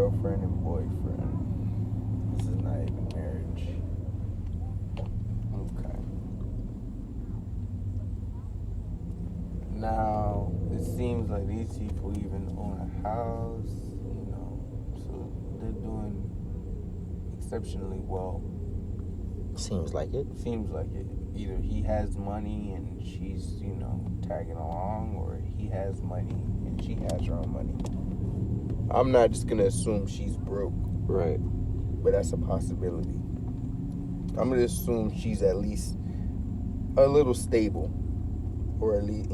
girlfriend and boyfriend. This is not even marriage. Okay. Now, it seems like these people even own a house, so they're doing exceptionally well. Seems like it. Seems like it. Either he has money and she's, tagging along, or he has money and she has her own money. I'm not just going to assume she's broke. Right. But that's a possibility. I'm going to assume she's at least a little stable. Or at least,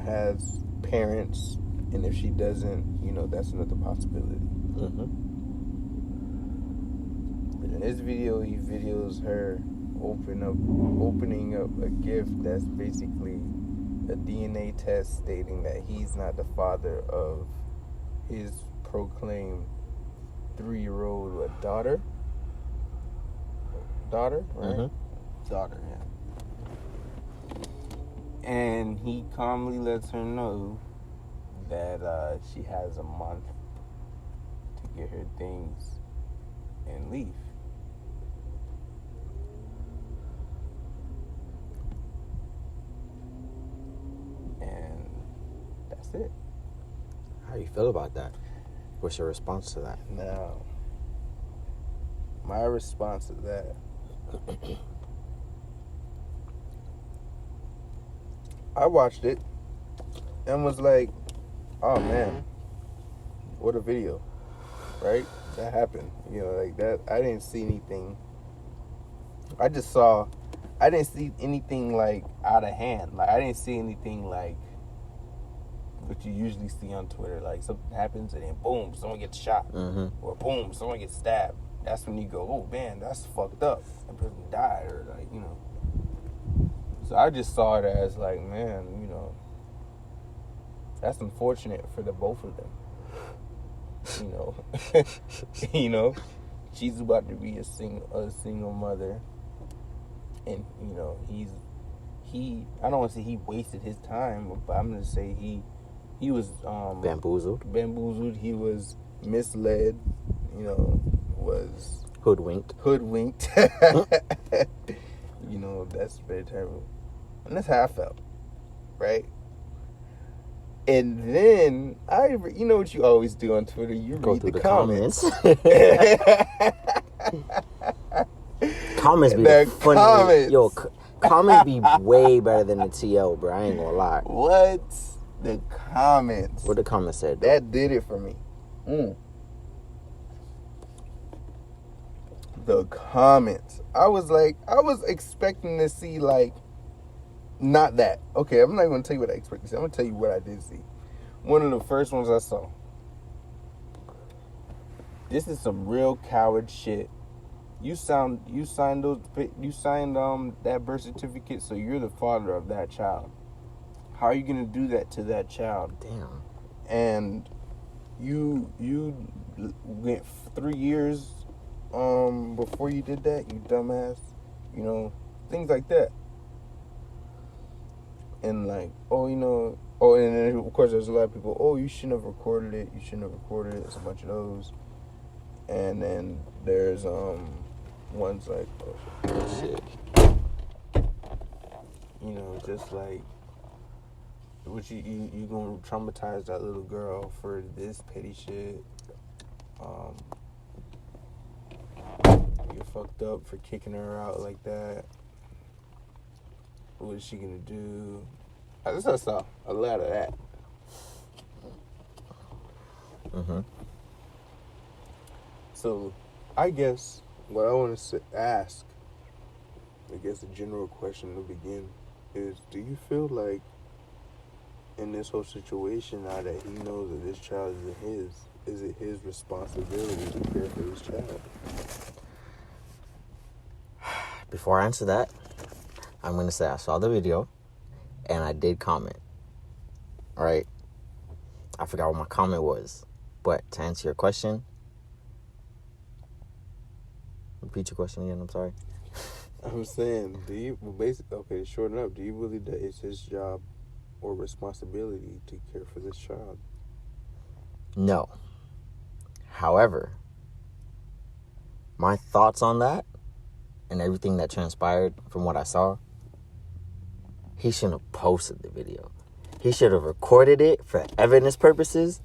has parents. And if she doesn't, that's another possibility. Mm-hmm. But in this video, he videos her opening up a gift that's basically a DNA test stating that he's not the father of his proclaimed 3-year-old daughter. Daughter, right? Mm-hmm. Daughter, yeah. And he calmly lets her know that she has a month to get her things and leave. And that's it. How do you feel about that? What's your response to that? Now, my response to that, I watched it and was like, oh man, what a video, right? That happened, like that. I didn't see anything. I didn't see anything like out of hand. Like I didn't see anything like what you usually see on Twitter. Like something happens and then boom, someone gets shot. Mm-hmm. Or boom, someone gets stabbed. That's when you go, oh man, that's fucked up. That person died, or So I just saw it as like, man, that's unfortunate for the both of them. She's about to be a single mother, and he I don't want to say he wasted his time, but I'm gonna say he was Bamboozled. He was misled. Was Hoodwinked. That's very terrible, and that's how I felt, right? And then you know what you always do on Twitter, you Go read through the the comments. Comments be The the funny. comments. Yo, comments be way better than the TL, bro. I ain't gonna lie. What? The comments. What the comments said, though. That did it for me. The comments. I was expecting to see not that. Okay, I'm not going to tell you what I expected to see. I'm going to tell you what I did see. One of the first ones I saw. This is some real coward shit. You signed that birth certificate, so you're the father of that child. How are you going to do that to that child? Damn. And you went 3 years before you did that, you dumbass. Things like that. And and then of course there's a lot of people, you shouldn't have recorded it. It's a bunch of those. And then there's ones like, oh shit. Just like, what you gonna traumatize that little girl for this petty shit? You're fucked up for kicking her out like that. What is she gonna do? I just saw a lot of that. Mm-hmm. So, I guess what I want to ask, I guess a general question to begin, is do you feel like in this whole situation, now that he knows that this child isn't his, is it his responsibility to care for this child? Before I answer that, I'm going to say I saw the video and I did comment. All right? I forgot what my comment was. But to answer your question, repeat your question again, I'm sorry. I'm saying, to shorten up, do you believe that it's his job or responsibility to care for this child? No. However, my thoughts on that and everything that transpired from what I saw, he shouldn't have posted the video. He should have recorded it for evidence purposes.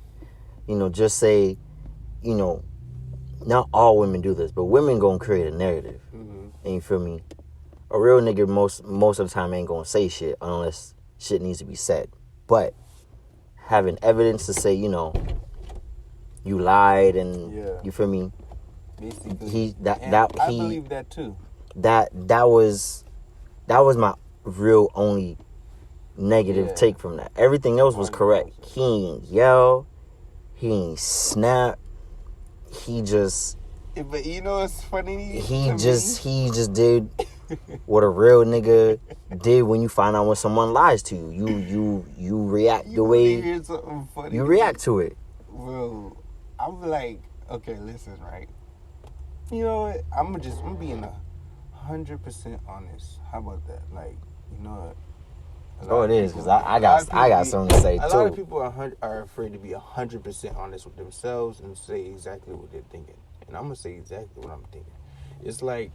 Just say, not all women do this, but women gonna create a narrative. Mm-hmm. And you feel me? A real nigga most of the time ain't gonna say shit unless shit needs to be said. But having evidence to say, you lied and you feel me? Basically, I believe that too. That was my real only negative take from that. Everything else was correct. He ain't yell. He ain't snap. He just. But it's funny. He just did what a real nigga did when you find out when someone lies to you. You react the way you react to it. Well, I'm like, okay, listen, right? You know what? I'm being 100% honest. How about that? Like, you know what? It is, because I got something to say too. A lot of people are afraid to be 100% honest with themselves and say exactly what they're thinking. And I'm gonna say exactly what I'm thinking. It's like,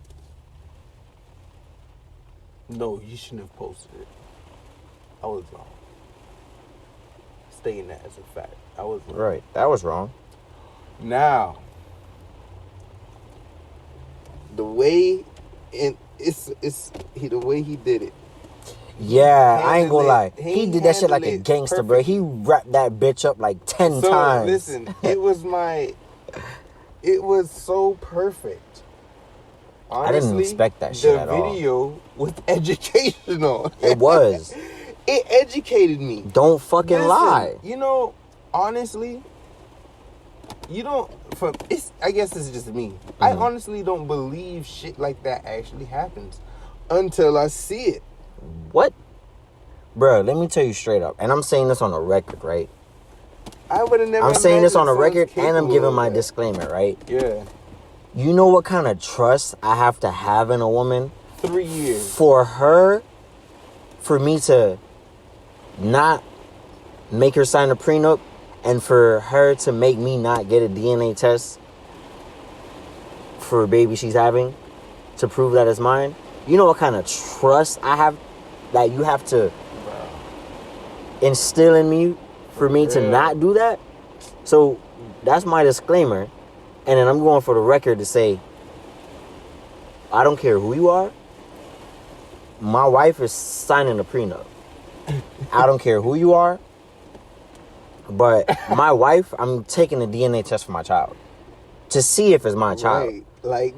no, you shouldn't have posted it. I was wrong. Stating that as a fact, I was wrong. Right, that was wrong. Now, the way the way he did it. Yeah, I ain't gonna lie. He did that shit like a gangster, bro. He wrapped that bitch up like 10 times. Listen, it was so perfect. Honestly, I didn't expect that shit at all. The video was educational. It was. It educated me. Don't fucking lie. Honestly, I guess it's just me. Mm-hmm. I honestly don't believe shit like that actually happens until I see it. What? Bro, let me tell you straight up. And I'm saying this on the record, right? I would have never. I'm saying this on the record and I'm giving my disclaimer, right? Yeah. You know what kind of trust I have to have in a woman? 3 years. For me to not make her sign a prenup and for her to make me not get a DNA test for a baby she's having to prove that it's mine. You know what kind of trust I have that you have to instill in me for me to not do that? So that's my disclaimer. And then I'm going for the record to say, I don't care who you are. My wife is signing a prenup. I don't care who you are. But my wife, I'm taking a DNA test for my child to see if it's my child. Right. Like,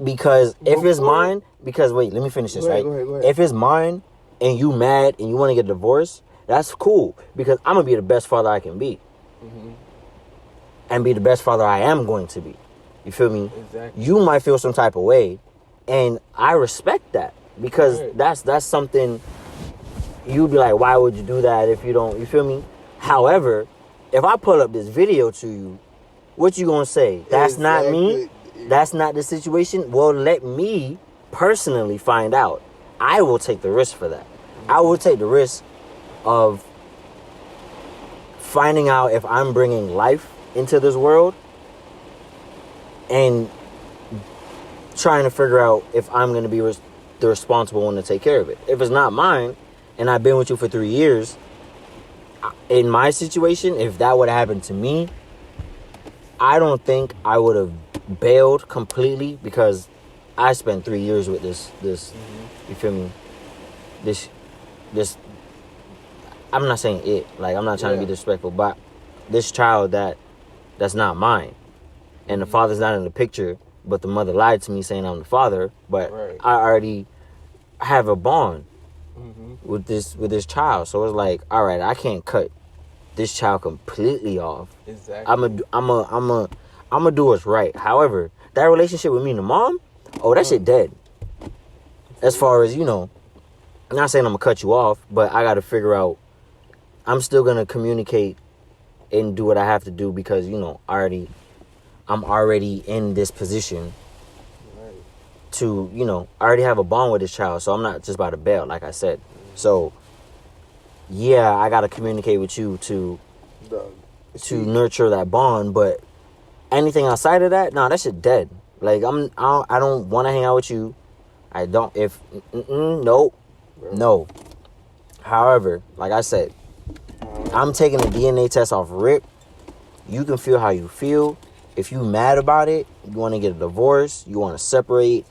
because if it's mine, wait, let me finish this, right? Go ahead. If it's mine and you mad and you want to get a divorce, that's cool. Because I'm going to be the best father I can be. Mm-hmm. And be the best father I am going to be. You feel me? Exactly. You might feel some type of way. And I respect that. Because that's something you'd be like, why would you do that if you don't, you feel me? However, if I pull up this video to you, what you gonna say? That's not me? That's not the situation? Well, let me personally find out. I will take the risk for that. I will take the risk of finding out if I'm bringing life into this world and trying to figure out if I'm going to be the responsible one to take care of it. If it's not mine and I've been with you for 3 years, in my situation, if that would have happened to me, I don't think I would have bailed completely because I spent 3 years with this you feel me? This I'm not saying it, like I'm not trying to be disrespectful, but this child that's not mine. And the father's not in the picture, but the mother lied to me saying I'm the father, but I already have a bond with this child. So it's like, all right, I can't cut this child completely off. Exactly. I'm a do what's right. However, that relationship with me and the mom, that shit dead. As far as, I'm not saying I'm gonna cut you off, but I gotta figure out, I'm still gonna communicate and do what I have to do because, I'm already in this position to, I already have a bond with this child, so I'm not just about to bail, like I said. So, yeah, I gotta communicate with you to nurture that bond, but anything outside of that, that shit dead. Like I don't want to hang out with you. I don't. If nope, no. However, like I said, I'm taking a DNA test off rip. You can feel how you feel. If you mad about it, you want to get a divorce, you want to separate,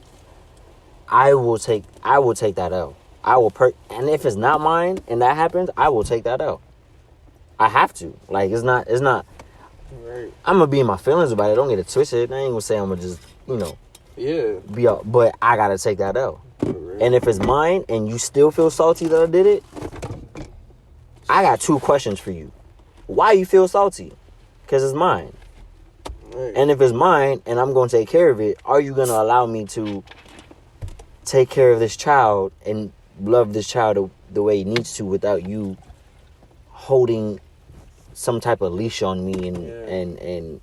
I will take that L. And if it's not mine and that happens, I will take that L. I have to. Like, it's not right. I'm gonna be in my feelings about it. Don't get it twisted. I ain't gonna say I'm gonna just, be up, but I gotta take that L. Right. And if it's mine and you still feel salty that I did it, I got 2 questions for you. Why you feel salty? Because it's mine. Right. And if it's mine and I'm going to take care of it, are you going to allow me to take care of this child and love this child the way he needs to without you holding some type of leash on me and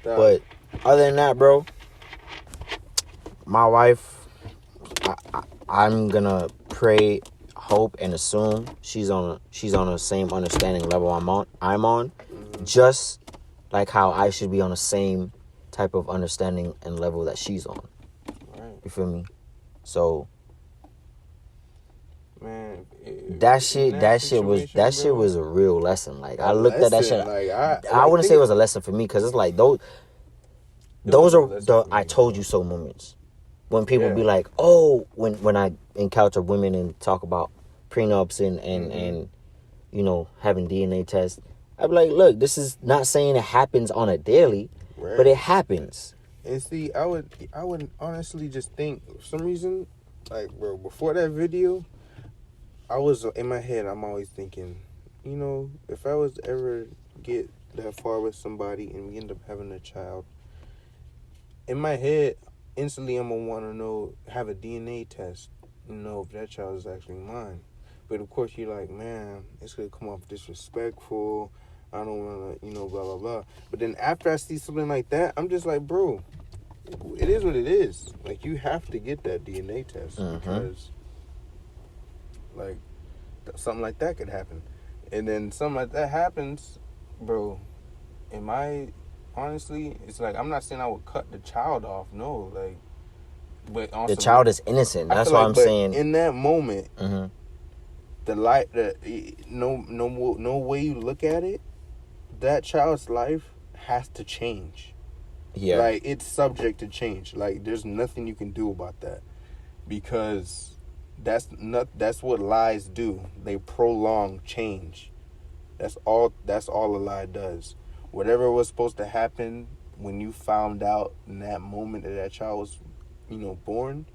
But other than that, bro, my wife, I'm going to pray, hope, and assume she's on the same understanding level I'm on, just like how I should be on the same type of understanding and level that she's on. Right. You feel me? So, man, that shit was a real lesson. Like, I looked at that shit. I wouldn't say it was a lesson for me, because it's like those are the I told you so moments. When people be like, oh, when I encounter women and talk about prenups and having DNA tests, I'd be like, look, this is not saying it happens on a daily, but it happens. And see, I would honestly just think, for some reason, like, bro, before that video, I was in my head, I'm always thinking, if I was to ever get that far with somebody and we end up having a child, in my head, instantly I'm gonna want to have a DNA test, if that child is actually mine. But of course, you're like, man, it's gonna come off disrespectful. I don't want to, blah blah blah. But then after I see something like that, I'm just like, bro, it is what it is. Like, you have to get that DNA test because, like, something like that could happen. And then something like that happens, bro. Honestly, it's like, I'm not saying I would cut the child off. No, like, but also, the child is innocent. That's what I'm saying. In that moment, no way you look at it, that child's life has to change. Yeah, like, it's subject to change. Like, there's nothing you can do about that, because that's what lies do. They prolong change. That's all a lie does. Whatever was supposed to happen when you found out in that moment that child was, born,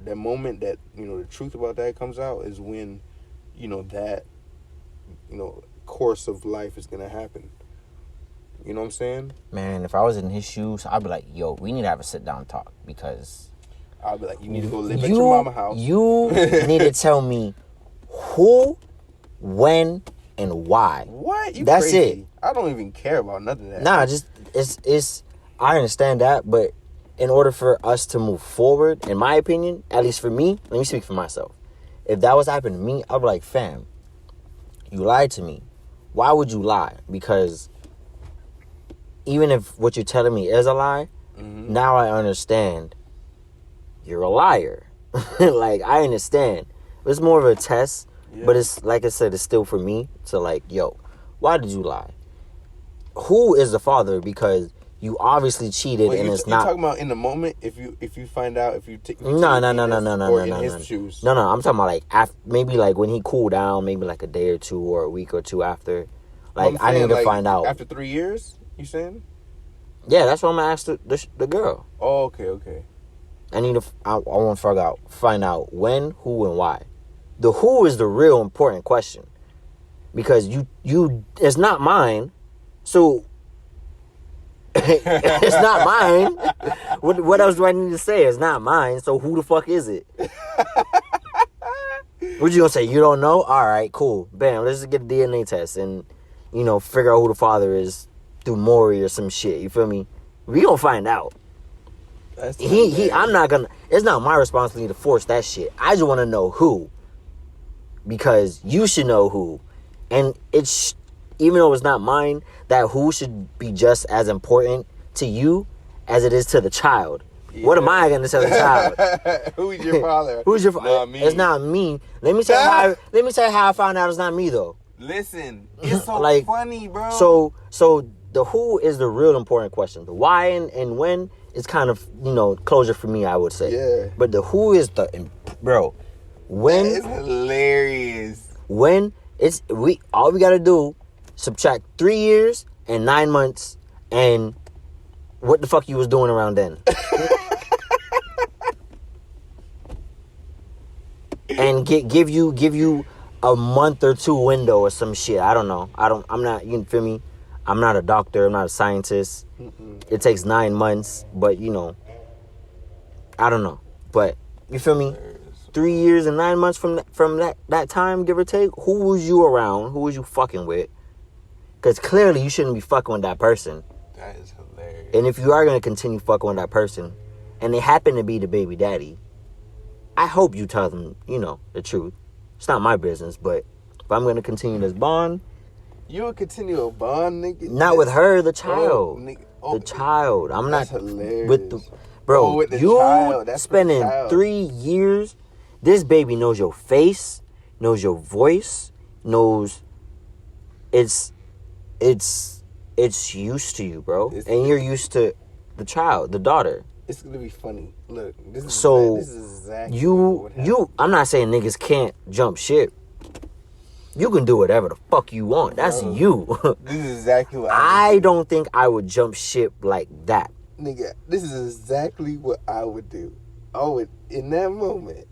that moment that, the truth about that comes out is when, that, course of life is going to happen. You know what I'm saying? Man, if I was in his shoes, I'd be like, yo, we need to have a sit-down talk, because I'll be like, you need to go live at your mama's house. You need to tell me who, when, and why. What? That's crazy. it. I don't even care about nothing of that. Nah, just it's I understand that, but in order for us to move forward, in my opinion, at least for me, let me speak for myself. If that was happening to me, I'd be like, fam, you lied to me. Why would you lie? Because even if what you're telling me is a lie, now I understand you're a liar. Like, I understand. It's more of a test, but it's, like I said, it's still for me to, like, yo, why did you lie? Who is the father? Because you obviously cheated, and it's not. You're talking about in the moment. If you find out, if you take no. shoes. No. I'm talking about, like, maybe like when he cooled down, maybe like a day or two or a week or two after. Like, I need to find out after 3 years. You saying? Yeah, that's what I'm gonna ask the girl. Oh, okay. I want to find out when, who, and why. The who is the real important question, because you it's not mine, so it's not mine. What else do I need to say? It's not mine, so who the fuck is it? What you gonna say? You don't know? All right, cool. Bam. Let's just get a DNA test and figure out who the father is through Maury or some shit. You feel me? We gonna find out. I'm not gonna. It's not my responsibility to force that shit. I just want to know who, because you should know who, and it's even though it's not mine, that who should be just as important to you as it is to the child. Yeah. What am I going to tell the child? Who's your father? Who's your father? Not me. It's not me. Let me tell you how I found out it's not me, though. Listen, it's so funny, bro. So the who is the real important question. The why and when is kind of, closure for me, I would say. Yeah. But the who is bro. When it's hilarious. When all we gotta do, subtract 3 years and 9 months, and what the fuck you was doing around then? And give you a month or two window or some shit. I don't know. I'm not, you feel me? I'm not a doctor. I'm not a scientist. Mm-mm. It takes 9 months, but I don't know. But you feel me? 3 years and 9 months from that time, give or take. Who was you around? Who was you fucking with? Because clearly you shouldn't be fucking with that person. That is hilarious. And if you are gonna continue fucking with that person, and they happen to be the baby daddy, I hope you tell them, the truth. It's not my business, but if I'm gonna continue this bond, you would continue a bond, nigga. Not with her, the child. The child. I'm that's not hilarious. with the bro. With the you child. That's spending the child. 3 years. This baby knows your face, knows your voice, knows it's used to you, bro, and you're used to the child, the daughter. It's gonna be funny. Look, this is exactly you. I'm not saying niggas can't jump ship. You can do whatever the fuck you want. That's you. This is exactly what I don't think I would jump ship like that. Nigga, this is exactly what I would do. I would, in that moment,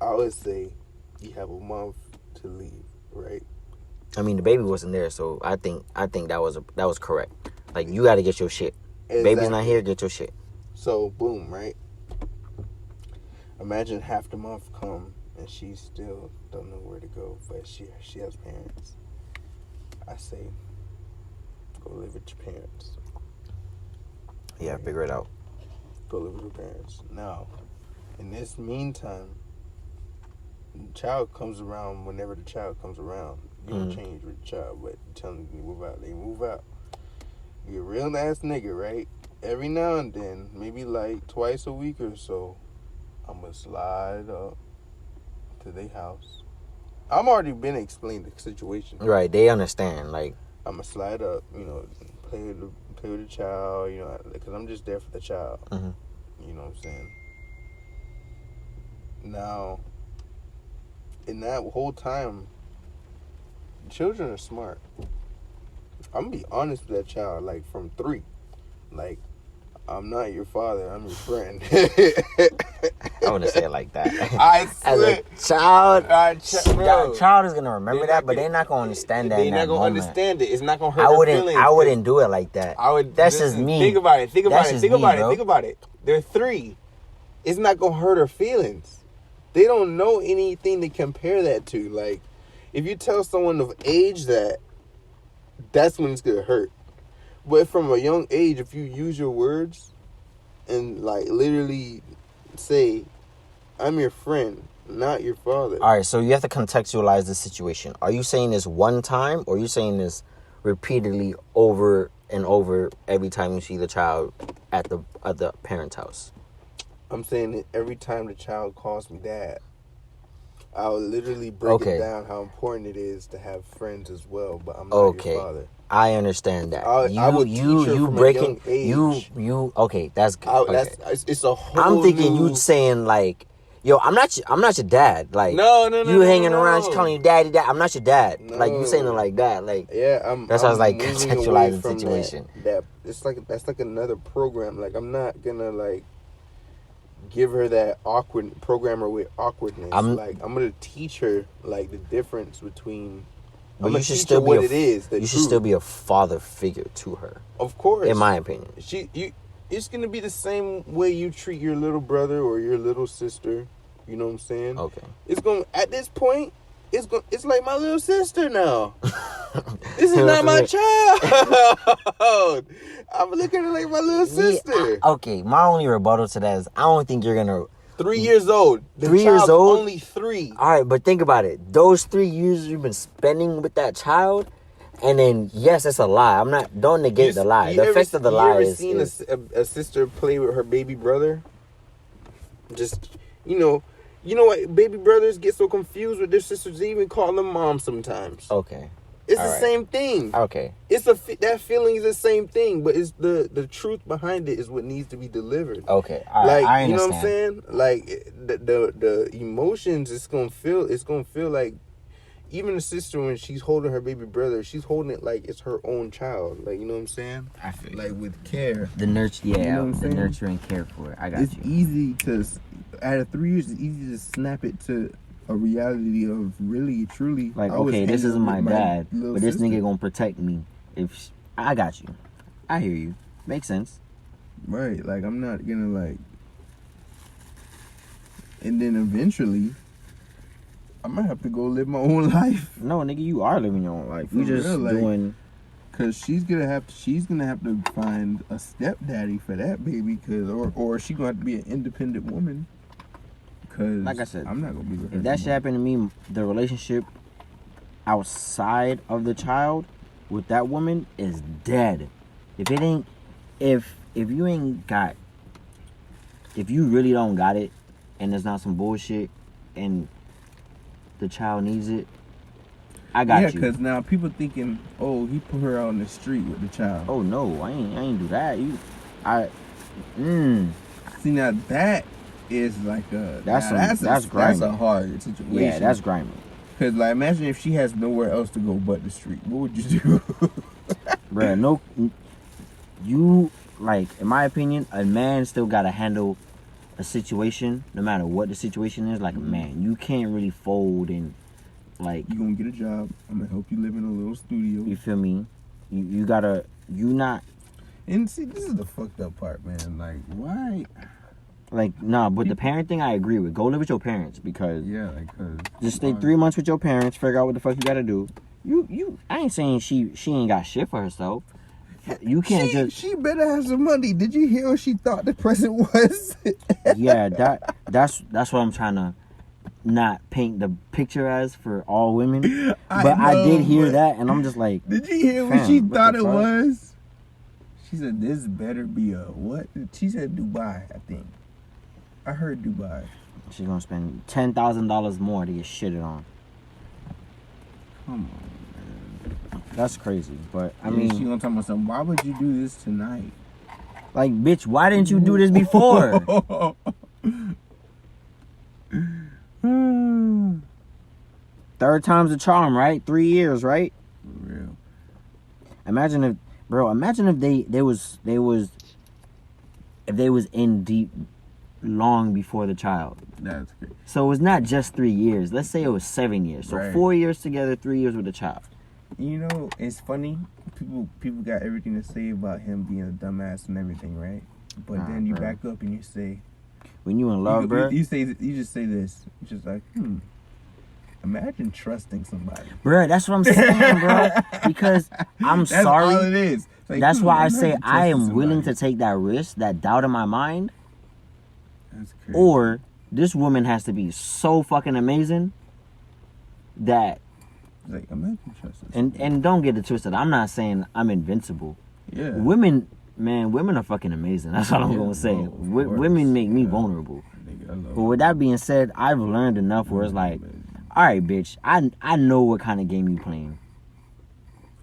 I would say, you have a month to leave, right? I mean, the baby wasn't there, so I think that was correct. Like, you got to get your shit. Exactly. Baby's not here, get your shit. So, boom, right? Imagine half the month come and she still don't know where to go, but she has parents. I say, go live with your parents. Yeah, figure it out. Go live with your parents. Now, in this meantime, the child comes around whenever the child comes around. You don't change with the child, but tell them to move out. They move out. You're a real ass nigga, right? Every now and then, maybe like twice a week or so, I'm going to slide up to their house. I'm already been explaining the situation. Right, they understand. Like, I'm going to slide up, play with the child, because I'm just there for the child. Mm-hmm. You know what I'm saying? Now, in that whole time, children are smart. I'm going to be honest with that child, like, from 3. Like, I'm not your father, I'm your friend. I wouldn't say it like that. I As a child, that child is going to remember that, but they're not going to understand that. They're not going to understand it. It's not going to hurt their feelings. I wouldn't do it like that. That's just me. Think about it. Think about it. They're 3. It's not going to hurt her feelings. They don't know anything to compare that to. Like, if you tell someone of age that's when it's going to hurt. But from a young age, if you use your words and, like, literally say, I'm your friend, not your father. All right, so you have to contextualize the situation. Are you saying this one time, or are you saying this repeatedly over and over every time you see the child at the parent's house? I'm saying it every time the child calls me dad. I'll literally break it down how important it is to have friends as well, but I'm not your father. I understand that. I would teach her from a young age. Okay, that's good. Okay. It's a whole I'm thinking you saying like, yo, I'm not your dad. Like, no, you hanging around, you calling you daddy. I'm not your dad. No. Like, you saying it like that. Like, yeah, that's how I was like contextualizing the situation. That's like another program. Like, I'm not gonna like give her that awkward programmer with awkwardness. I'm gonna teach her like the difference between. But you should still be you should still be a father figure to her. Of course, in my opinion, it's gonna be the same way you treat your little brother or your little sister. You know what I'm saying? Okay. It's gonna at this point. It's like my little sister now. This is not my child. I'm looking at her like my little sister. Okay, my only rebuttal to that is I don't think you're gonna. 3 years old. The 3 years old? Only 3. All right, but think about it. Those 3 years you've been spending with that child, And then, yes, it's a lie. Don't negate the lie. The effect of the lie is... You ever seen a sister play with her baby brother? Just, you know what? Baby brothers get so confused with their sisters, they even call them mom sometimes. Okay. It's the same thing. Okay. That feeling is the same thing, but it's the truth behind it is what needs to be delivered. Okay. All right. Like, I understand. you know what I'm saying? Like the emotions, it's gonna feel like even the sister when she's holding her baby brother, she's holding it like it's her own child. Like, you know what I'm saying? I feel like with care. The nurture, you know the nurturing care for it. I got it's you. It's easy to out of 3 years. It's easy to snap it to a reality of really, truly. Like, okay, this isn't my dad, but this nigga gonna protect me. I got you, I hear you. Makes sense. Right, like I'm not gonna like. And then eventually, I might have to go live my own life. No, nigga, you are living your own life. You just real, like, doing. Cause she's gonna have to find a stepdaddy for that baby, or she gonna have to be an independent woman. Cause like I said, I'm not gonna be with her. If that shit happened to me, the relationship outside of the child with that woman is dead. If you really don't got it, and there's not some bullshit, and the child needs it, I got you. Yeah, because now people thinking, oh, he put her out on the street with the child. Oh no, I ain't do that. See, now that is like that's a hard situation. Yeah, that's grimy. Because like, imagine if she has nowhere else to go but the street. What would you do? Bruh, no, you like, in my opinion, a man still gotta handle a situation, no matter what the situation is. Like a man, you can't really fold and like. You gonna get a job. I'm gonna help you live in a little studio. You feel me? You gotta. You not. And see, this is the fucked up part, man. Like, why? Like, nah, but the parent thing I agree with. Go live with your parents because cause just stay 3 months with your parents. Figure out what the fuck you gotta do. I ain't saying she ain't got shit for herself. You can't She better have some money. Did you hear what she thought the present was? Yeah, that's what I'm trying to not paint the picture as for all women. I did hear that, and I'm just like, did you hear what she thought it was? She said this better be a what? She said Dubai, I think. I heard Dubai. She's gonna spend $10,000 more to get shitted on. Come on, man. That's crazy. But I and mean, she gonna tell me something. Why would you do this tonight? Like, bitch, why didn't you do this before? Third time's a charm, right? 3 years, right? For real. Imagine if they was in deep long before the child. That's great. So it's not just 3 years. Let's say it was 7 years. So right. 4 years together, 3 years with the child. You know, it's funny. People got everything to say about him being a dumbass and everything, right? But then you back up and you say, when you in love, bro. You just say this. You're just like, imagine trusting somebody. Bro, that's what I'm saying, bro. Because I'm that's sorry. All it is. Like, that's why I say I am somebody. willing to take that risk, that doubt in my mind. That's crazy. Or this woman has to be so fucking amazing that. Like, imagine trusting. And don't get it twisted. I'm not saying I'm invincible. Yeah. Women are fucking amazing. That's all I'm gonna say. Women make me vulnerable. But with that being said, I've learned enough where it's like, all right, bitch, I know what kind of game you playing.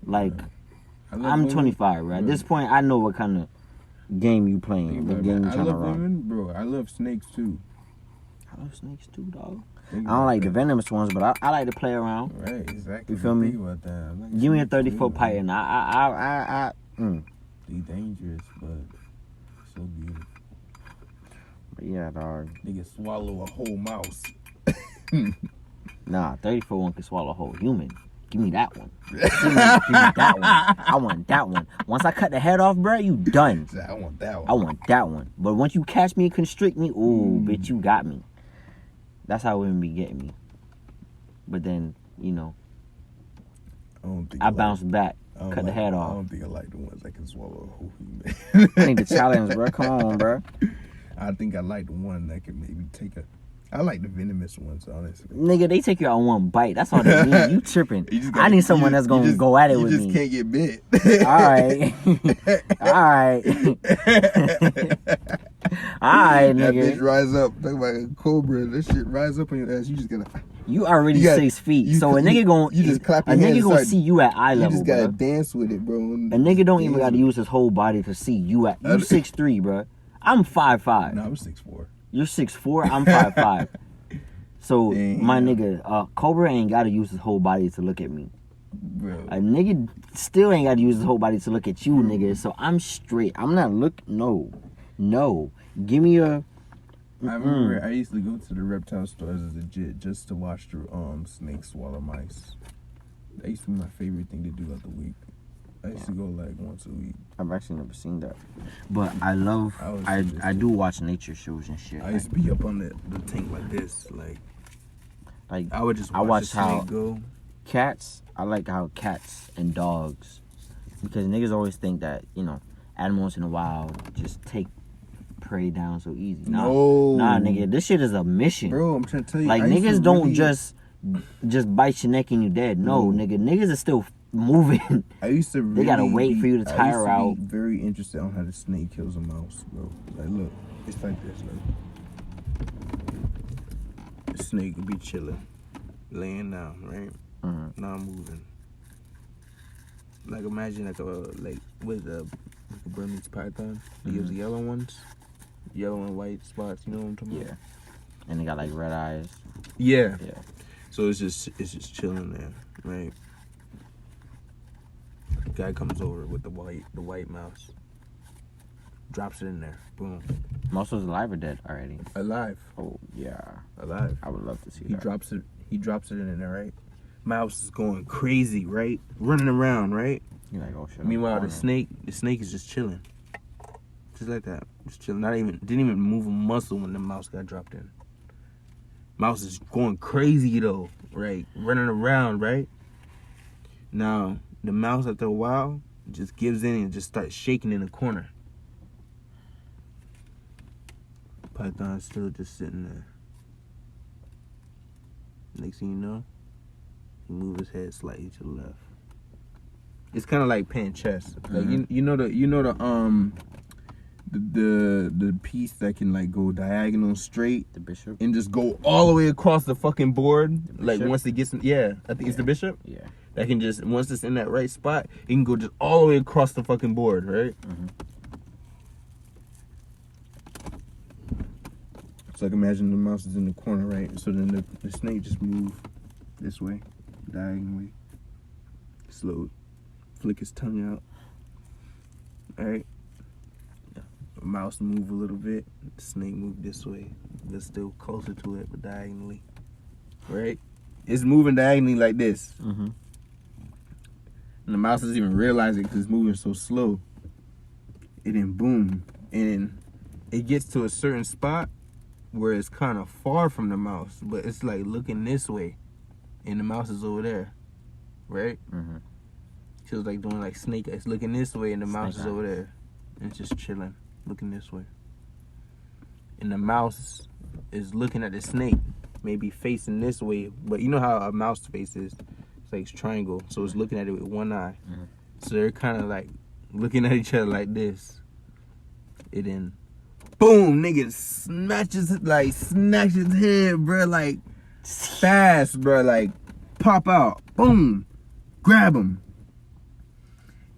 Like, I'm 25, right? At this point, I know what kind of game you playing. The game you trying to run. Women, bro. I love snakes too. I love snakes too, dog. I don't like the venomous ones, but I like to play around. Right, exactly. You feel me? Like, give me a 30-foot python. Be dangerous, but so beautiful. But yeah, dog. They can swallow a whole mouse. Nah, 30-foot one can swallow a whole human. Give me that one. Give me that one. I want that one. Once I cut the head off, bro, you done. I want that one. I want that one. But once you catch me and constrict me, ooh, bitch, you got me. That's how women be getting me. But then, you know, I bounce back, cut the head off. I don't think I like the ones that can swallow a whole human. I need the challenge, bro. Come on, bro. I think I like the one that can maybe take I like the venomous ones, honestly. Nigga, they take you out one bite. That's all they need. You tripping. I need someone that's going to go at it with me. You just can't get bit. Alright. Alright. Alright, nigga. That bitch rise up. Talk about a cobra. That shit rise up on your ass. You just gotta... You already 6 feet. So a nigga gon' you just clap your hands. A nigga gonna see you at eye level, You just gotta dance with it, bro. A nigga don't even gotta use his whole body to see you at... You 6'3", bro. I'm 5'5". No, I'm 6'4". You're 6'4", I'm 5'5". So, damn. my nigga, Cobra ain't gotta use his whole body to look at me. Bro. A nigga still ain't gotta use his whole body to look at you, nigga. So, I'm straight. I'm not No. Give me a... I remember I used to go to the reptile stores as a jit just to watch the snakes swallow mice. That used to be my favorite thing to do of the week. I used to go like once a week. I've actually never seen that, but I love. I do watch nature shows and shit. I used to be up on the tank like this, like I would just watch the snake go. Cats. I like how cats and dogs, because niggas always think that animals in the wild just take prey down so easy. Nah, nigga, this shit is a mission, bro. I'm trying to tell you, like niggas don't just bite your neck and you dead. No, nigga, niggas are still moving. I used to. They gotta wait for you to tire out. Be very interested on how the snake kills a mouse, bro. Like, look, it's like this. Look, the snake would be chilling, laying down, right? Not moving. Like imagine with a Burmese python. They use the yellow ones, yellow and white spots. You know what I'm talking about? Yeah. And they got like red eyes. Yeah. Yeah. So it's just chilling there, right? Guy comes over with the white mouse, drops it in there, boom. Mouse was alive or dead already? Alive. Oh yeah, alive. I would love to see that. He drops it in there, right? Mouse is going crazy, right? Running around, right? You're like, oh shit. Meanwhile, the snake is just chilling, just like that, just chilling. Didn't even move a muscle when the mouse got dropped in. Mouse is going crazy though, right? Running around, right? Now. The mouse, after a while, just gives in and just starts shaking in the corner. Python's still just sitting there. Next thing you know, he moves his head slightly to the left. It's kind of like playing chess. Like you know the piece that can like go diagonal straight, the bishop, and just go all the way across the fucking board. Like once it gets, I think it's the bishop. Yeah. That can just, once it's in that right spot, it can go just all the way across the fucking board, right? So like imagine the mouse is in the corner, right? So then the snake just move this way, diagonally. Slow, flick his tongue out. Alright? The mouse move a little bit, the snake move this way. They're still closer to it, but diagonally. Right? It's moving diagonally like this. And the mouse doesn't even realize it because it's moving so slow. And then boom. And it gets to a certain spot where it's kind of far from the mouse, but it's like looking this way. And the mouse is over there. Right? She was like doing like snake eyes, looking this way, and the mouse is over there. And it's just chilling, looking this way. And the mouse is looking at the snake, maybe facing this way. But you know how a mouse face is? It's like it's triangle, so it's looking at it with one eye. So they're kind of like looking at each other like this. And then, boom, nigga snatches his head, bro, like fast, bro, like pop out, boom, grab him.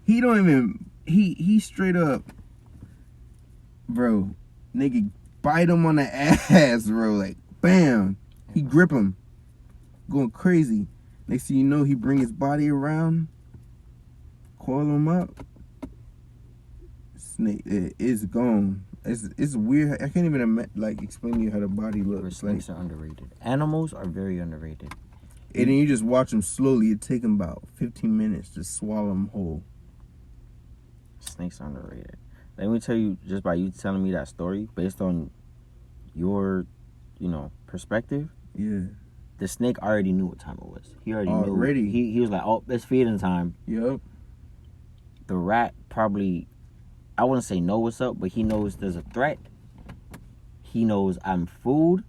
He don't even, he straight up, bro, nigga bite him on the ass, bro, like bam, he grip him, going crazy. Next thing you know, he bring his body around, coil him up. Snake is gone. It's weird. I can't even explain to you how the body looks. Snakes are underrated. Animals are very underrated. And then you just watch them slowly. It take them about 15 minutes to swallow them whole. Snakes are underrated. Let me tell you, just by you telling me that story, based on your, perspective. Yeah. The snake already knew what time it was. He already knew. He was like, oh, it's feeding time. Yep. The rat probably, I wouldn't say know what's up, but he knows there's a threat. He knows I'm food.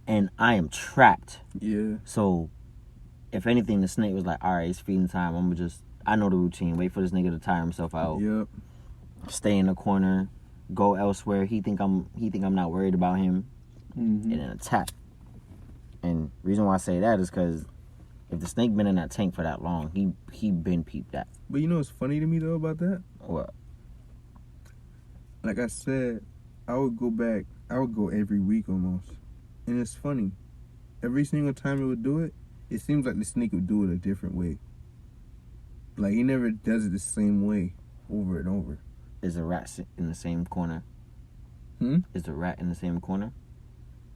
and I am trapped. Yeah. So, if anything, the snake was like, all right, it's feeding time. I'm gonna just, I know the routine. Wait for this nigga to tire himself out. Yep. Stay in the corner. Go elsewhere. He think I'm not worried about him. Mm-hmm. And then attack. And reason why I say that is because if the snake been in that tank for that long, he been peeped that. But you know what's funny to me though about that? What? Like I said, I would go every week almost. And it's funny. Every single time it would do it, it seems like the snake would do it a different way. Like he never does it the same way over and over. Is the rat in the same corner? Is the rat in the same corner?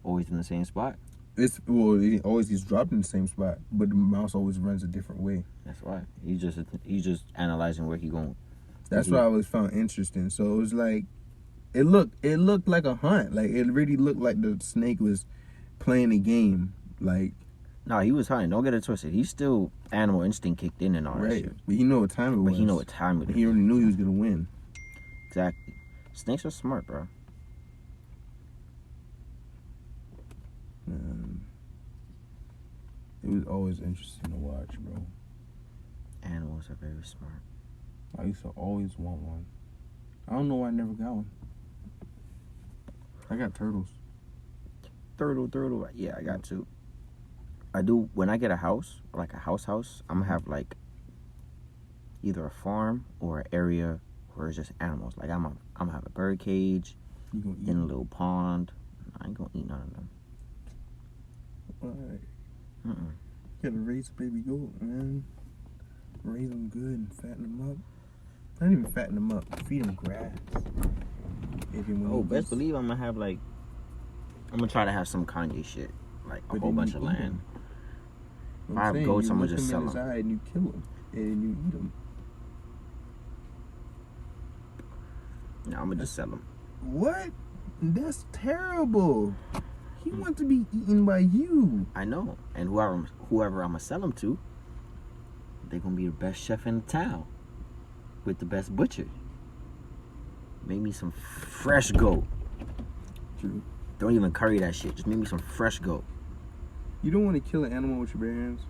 Always in the same spot? It always gets dropped in the same spot, but the mouse always runs a different way. That's right. He's just analyzing where he going. That's what I always found interesting. So it was like, it looked like a hunt. Like it really looked like the snake was playing a game. Like, no, he was hunting. Don't get it twisted. He's still animal instinct kicked in and all that shit. But he know what time it was. But he know what time it is. He already knew he was gonna win. Exactly. Snakes are smart, bro. It was always interesting to watch, bro. Animals are very smart. I used to always want one. I don't know why I never got one. I got turtles. Turtle. Yeah, I got two. I do. When I get a house, like a house, I'm gonna have like either a farm or an area where it's just animals. Like I'm gonna have a bird cage in a little pond. I ain't gonna eat none of them. Alright. Gotta raise a baby goat, man. Raise them good and fatten them up. Not even fatten them up. Feed them grass. Best believe I'm gonna try to have some Kanye shit, like a whole bunch of land. If I have goats, I'm gonna just sell them. And you kill them, and you eat them. No, I'm gonna just sell them. What? That's terrible. He wants to be eaten by you. I know, and whoever I'm gonna sell them to, they're gonna be the best chef in town, with the best butcher. Make me some fresh goat. True. Don't even curry that shit. Just make me some fresh goat. You don't want to kill an animal with your bare hands?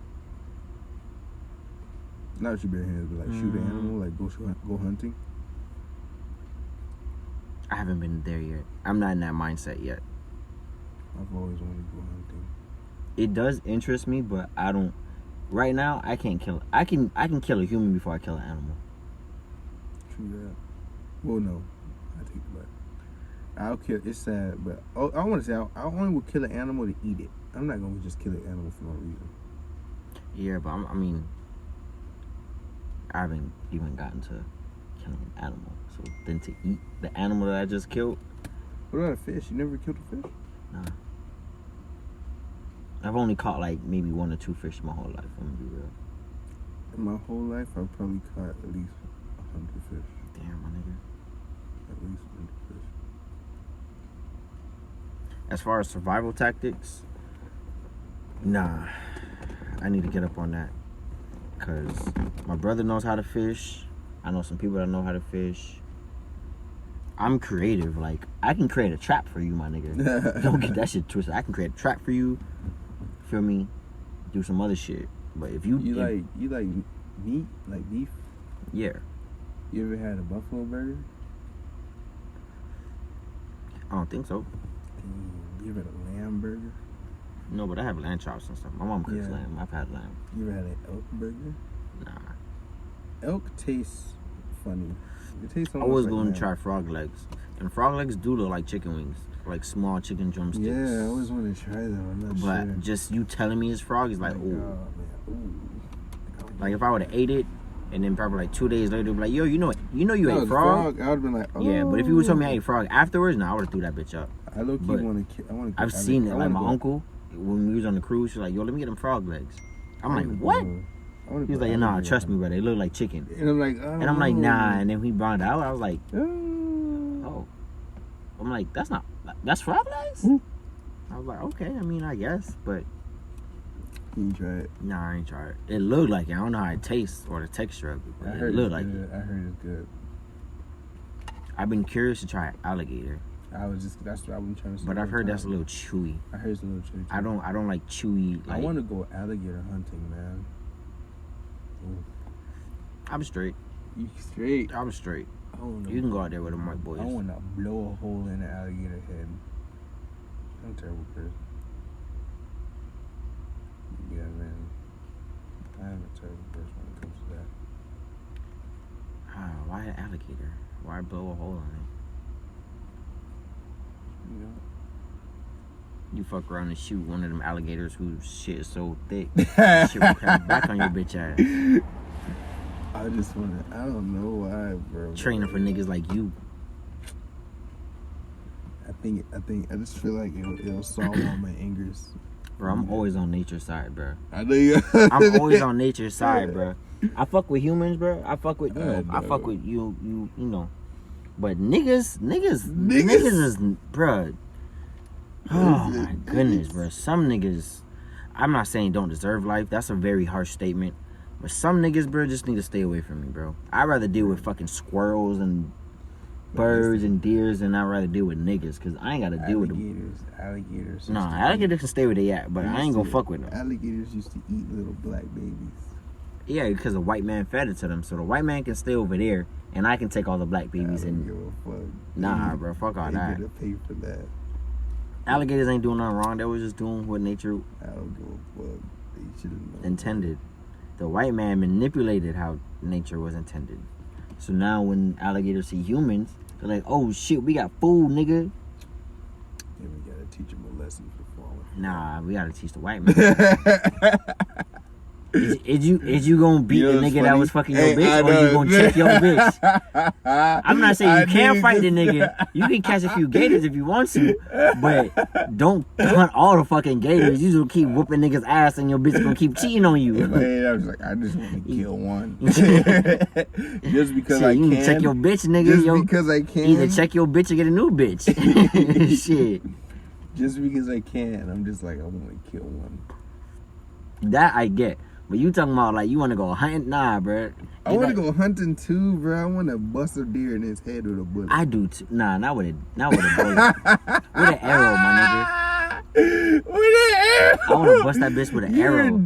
Not with your bare hands, but like shoot an animal, like go hunting? I haven't been there yet. I'm not in that mindset yet. I've always wanted to go hunting. It does interest me, but I don't. Right now, I can't kill. I can kill a human before I kill an animal. True that. Well, no, I take it back. I'll kill. It's sad, but I want to say I only would kill an animal to eat it. I'm not gonna just kill an animal for no reason. Yeah, but I mean, I haven't even gotten to killing an animal. So then to eat the animal that I just killed. What about a fish? You never killed a fish? Nah. I've only caught like maybe 1 or 2 fish my whole life. I'm gonna be real. In my whole life, I've probably caught at least 100 fish. Damn, my nigga. At least 100 fish. As far as survival tactics, nah. I need to get up on that. Cause my brother knows how to fish. I know some people that know how to fish. I'm creative. Like, I can create a trap for you, my nigga. Don't get that shit twisted. I can create a trap for you. Feel me? Do some other shit. But if you like meat, like beef? Yeah. You ever had a buffalo burger? I don't think so. You ever had a lamb burger? No, but I have lamb chops and stuff. My mom cooks lamb. I've had lamb. You ever had an elk burger? Nah. Elk tastes funny. It tastes almost I was like going lamb. to try frog legs. And frog legs do look like chicken wings. Like small chicken drumsticks. Yeah, I always wanted to try them. I'm not sure. But just you telling me it's frog is like, ooh. Ooh. Like if I would have ate it, and then probably like 2 days later, be like, yo, you ate frog. I would have been like, oh. Yeah, but if you would tell me I ate frog afterwards, I would have threw that bitch up. I low-key want to. I've seen it. Like my uncle, when we was on the cruise, she's like, yo, let me get them frog legs. I'm like, what? He was like, nah, trust me, bro. They look like chicken. And I'm like, and I'm like, nah. And then he brought it out. I was like, oh. oh. I'm like, that's frog legs? I was like, okay. I mean, I guess, but. You ain't try it? Nah, I ain't try it. It looked like it. I don't know how it tastes or the texture of it, but it looked like it. I heard it's good. I've been curious to try alligator. That's what I'm trying to say. But I've heard that's a little chewy. I heard it's a little chewy. I don't like chewy. Like, I want to go alligator hunting, man. Ooh. I'm straight. You straight? I'm straight. You can go out there with them white boys. I want to blow a hole in the alligator head. I'm a terrible person. Yeah, man. I am a terrible person when it comes to that. Why an alligator? Why blow a hole in it? You know? You fuck around and shoot one of them alligators whose shit is so thick. Shit will come back on your bitch ass. I just want to, I don't know why, bro. Training for niggas like you. I just feel like it'll solve all my angers. Bro, I'm always on nature's side, bro. I know you. I'm always on nature's side, bro. I fuck with humans, bro. I fuck with, I fuck with you know. But niggas is, bro. Oh my goodness, bro. Some niggas, I'm not saying don't deserve life. That's a very harsh statement. But some niggas, bro, just need to stay away from me, bro. I'd rather deal with fucking squirrels and birds and deers than I'd rather deal with niggas, because I ain't got to deal with them. Alligators. Nah, alligators can stay where they at, but I ain't gonna fuck with them. Alligators used to eat little black babies. Yeah, because the white man fed it to them. So the white man can stay over there, and I can take all the black babies. I don't give a fuck. Nah, bro, fuck all that. They gotta pay for that. Alligators ain't doing nothing wrong. They was just doing what nature I don't give a fuck. They should have intended. The white man manipulated how nature was intended. So now when alligators see humans, they're like, oh shit, we got food, nigga. Yeah, we gotta teach them a lesson for falling. Nah, we gotta teach the white man. Is you gonna beat the nigga that was fucking your bitch, or you gonna check your bitch? I'm not saying you can't fight the nigga. You can catch a few gators if you want to, but don't hunt all the fucking gators. You just keep whooping niggas' ass, and your bitch gonna keep cheating on you. I was like, I just want to kill one. Just because shit, I you can. Check your bitch, nigga. Just because I can. Either check your bitch or get a new bitch. Shit. Just because I can, I'm just like, I want to kill one. That I get. But you talking about like you want to go hunting? Nah, bro. I want to go hunting too, bro. I want to bust a deer in his head with a bullet. I do too. Nah, not with a bullet. With an arrow, my nigga. With an arrow. I want to bust that bitch with an arrow.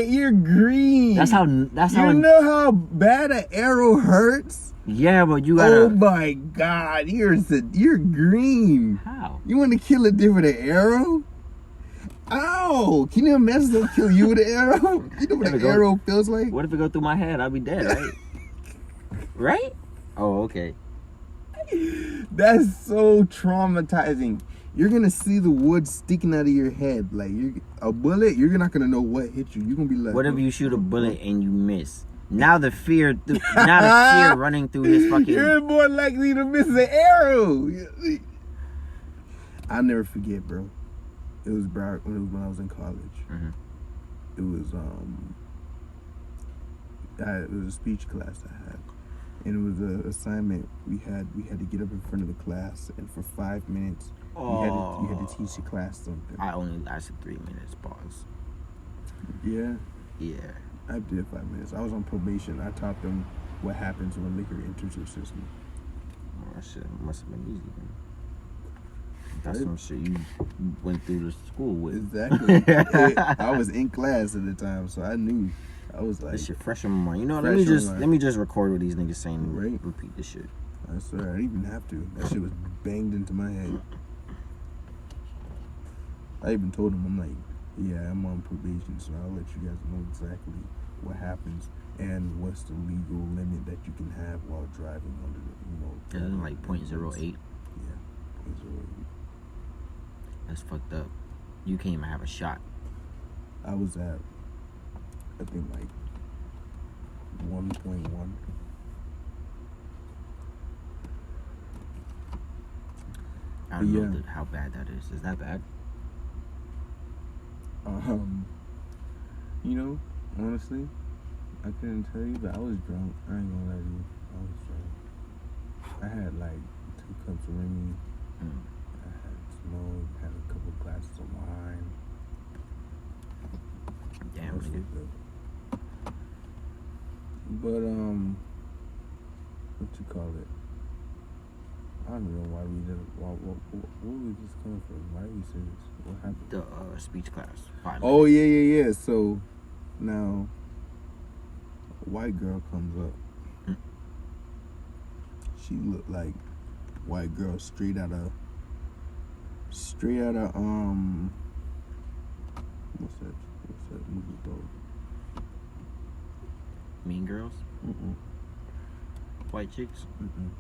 You're green. That's how. You know how bad an arrow hurts? Yeah, but you gotta. Oh my God, you're green. How? You want to kill a deer with an arrow? Ow! Can you imagine they'll kill you with an arrow? You know what an arrow feels like? What if it go through my head? I'll be dead, right? Right? Oh, okay. That's so traumatizing. You're gonna see the wood sticking out of your head. Like a bullet, you're not gonna know what hit you. You're gonna be like, what if you shoot a bullet and you miss? Now the fear running through his fucking. You're more likely to miss an arrow. I'll never forget, bro. It was when I was in college. Mm-hmm. It was a speech class I had, and it was an assignment. We had to get up in front of the class, and for 5 minutes, you had to teach the class something. I only lasted 3 minutes. Pause. Yeah. Yeah. I did 5 minutes. I was on probation. I taught them what happens when liquor enters your system. Oh, that shit must have been easy, man. That's some shit you went through the school with. Exactly. I was in class at the time, so I knew. I was like, this shit fresh on my mind. You know, let me just record what these niggas saying. Right. Repeat this shit. I swear, I didn't even have to. That shit was banged into my head. I even told him, I'm like, yeah, I'm on probation, so I'll let you guys know exactly what happens and what's the legal limit that you can have while driving under the, Yeah, like 0.08. Yeah, 0.08. That's fucked up. You can't even have a shot. I was at, I think, like 1.1. I don't know how bad that is. Is that bad? Honestly, I couldn't tell you, but I was drunk. I ain't gonna lie to you. I was drunk. I had like 2 cups of Remy. I had smoke, had a couple glasses of wine. Damn, nigga. But, what you call it? I don't know why we did. Where we just come from? Why we say this? What happened? The speech class. 5 Oh minutes. yeah. So now a white girl comes up. She looked like white girl straight out of what's that movie called? Mean Girls. Mm-mm. White chicks. Mm-mm.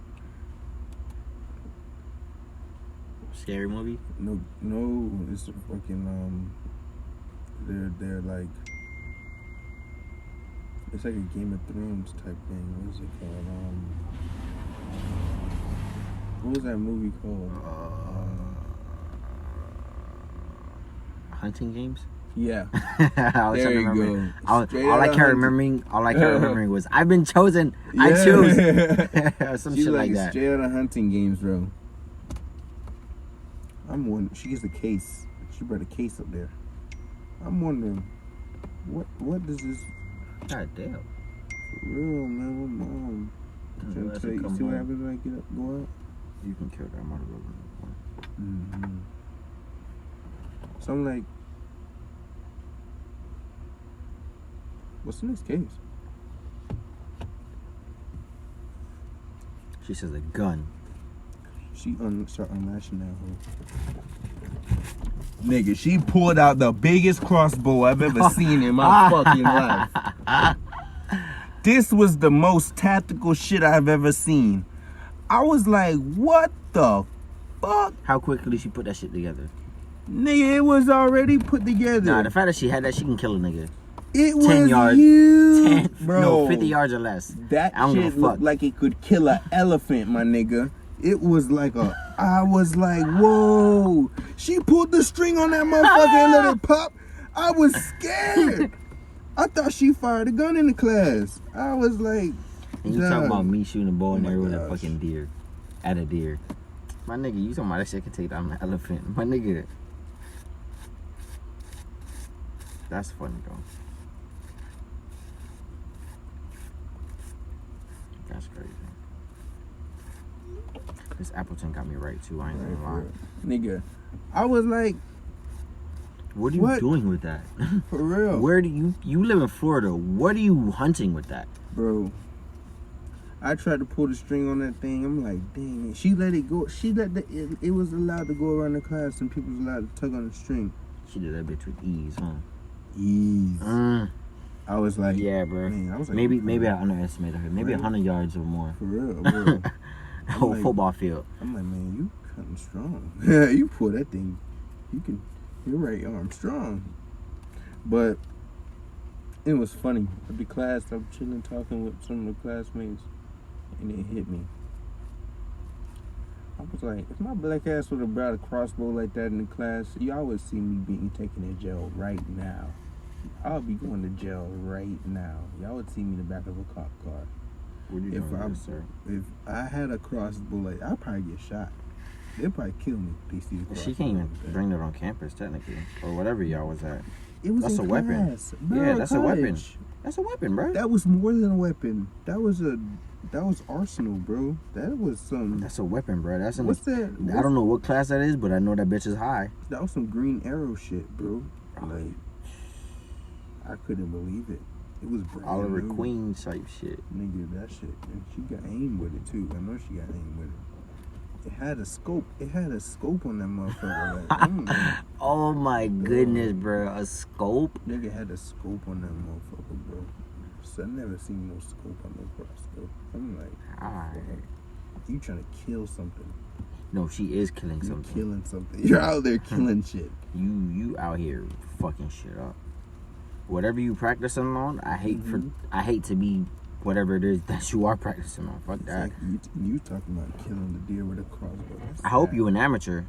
Scary movie. No, it's a fucking they're like, it's like a Game of Thrones type thing. What is it called? What was that movie called? Hunting Games. Yeah. I was There trying to you remember. go. All Straight I outta kept Hunting. remembering. All I kept remembering was "I've been chosen. I Yeah. choose." Some She's shit like like that. straight out of Hunting Games, bro. I'm wondering. She gets a case. She brought a case up there. I'm wondering, what does this? God damn. For real, man. My mom. Trying to tell you, see what happens when I get up, go out? You can kill that motherfucker. Mm-hmm. So I'm like, what's in this case? She says a gun. She start unlatching that hoe. Nigga, she pulled out the biggest crossbow I've ever seen in my fucking life. This was the most tactical shit I've ever seen. I was like, what the fuck? How quickly she put that shit together? Nigga, it was already put together. Nah, the fact that she had that, she can kill a nigga. It 10 was yards. huge, bro. No, 50 yards or less. That I don't give a shit fuck. looked like it could kill an elephant, my nigga. It was like I was like, whoa. She pulled the string on that motherfucker and let it pop. I was scared. I thought she fired a gun in the class. I was like, And you talking about me shooting a bow in Oh the air my with a gosh. fucking deer. At a deer. My nigga, you talking about that shit can take down an elephant. My nigga. That's funny though. That's crazy. This Appleton got me right too, I ain't gonna lie. nigga, I was like, What are you What? doing with that? for real. Where do you live in Florida? What are you hunting with that? Bro, I tried to pull the string on that thing. I'm like, dang it. She let it go. She let it was allowed to go around the class and people was allowed to tug on the string. She did that bitch with ease, huh? Ease. I was like, Yeah, bro. man, I was like, Maybe I underestimated her. Maybe Right. 100 yards or more. for real, bro. Whole like- football field. I'm like, man, you cutting strong. You pull that thing. Your right arm strong. But it was funny. At the class, I'm chilling, talking with some of the classmates, and it hit me. I was like, if my black ass would have brought a crossbow like that in the class, y'all would see me being taken to jail right now. I'll be going to jail right now. Y'all would see me in the back of a cop car. What are you If doing I with this, sir? if I had a crossbow, like I'd probably get shot. They'd probably kill me. If they see the She crossbow can't even like that. bring it on campus, technically. Or whatever y'all was at. It was That's in a weapon. class. Bro, Yeah, that's a weapon. college. That's a weapon, bro. That was more than a weapon. That was arsenal, bro. That was some. That's a weapon, bro. That's an. What's that? I don't know what class that is, but I know that bitch is high. That was some Green Arrow shit, bro. Like, I couldn't believe it. It was brand Oliver new. Queen type shit. Nigga, that shit. And she got aim with it too. I know she got aim with it. It had a scope. It had a scope on that motherfucker. Like, Oh my goodness, bro. A scope? nigga had a scope on that motherfucker, bro. So I never seen no scope on no crossbow. I'm like, Alright. you trying to kill something. No, she is killing You something. killing something. You're out there killing shit. You out here fucking shit up. Whatever you practicing on, I hate to be whatever it is that you are practicing on. Fuck It's that. like you talking about killing the deer with a crossbow. That's I hope sad. you an amateur,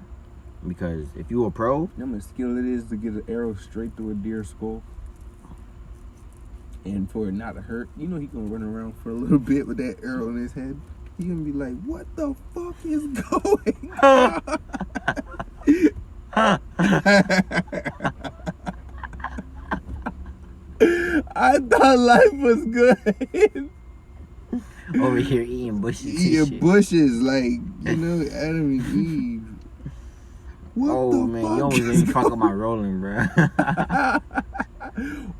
because if you a pro, You know how much skill it is to get an arrow straight through a deer's skull? And for it not to hurt, you know he gonna run around for a little bit with that arrow in his head. He gonna be like, what the fuck is going on? I thought life was good. Over here eating bushes. Eating bushes, like, you know, Adam and Eve. What the man, fuck you almost made me fuck up my rolling, bro.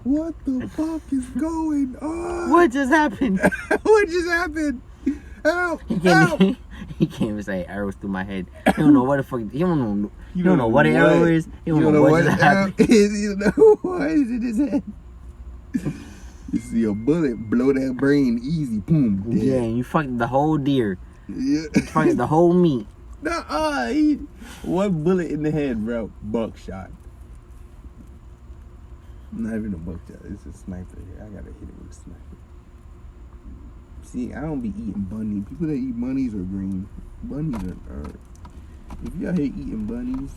What the fuck is going on? What just happened? What just happened? Help! He Help! can't even say arrows through my head. He don't know what the fuck. He don't know what an arrow is. He don't know what just happened. You know what is in his head? You see a bullet blow that brain easy, boom. Dead. Yeah, and you fucked the whole deer. Yeah. You fucked the whole meat. Nuh-uh. One bullet in the head, bro. Buckshot. Not even a buckshot. It's a sniper here. I gotta hit it with a sniper. See, I don't be eating bunny. People that eat bunnies are green. Bunnies are. If you out here eating bunnies,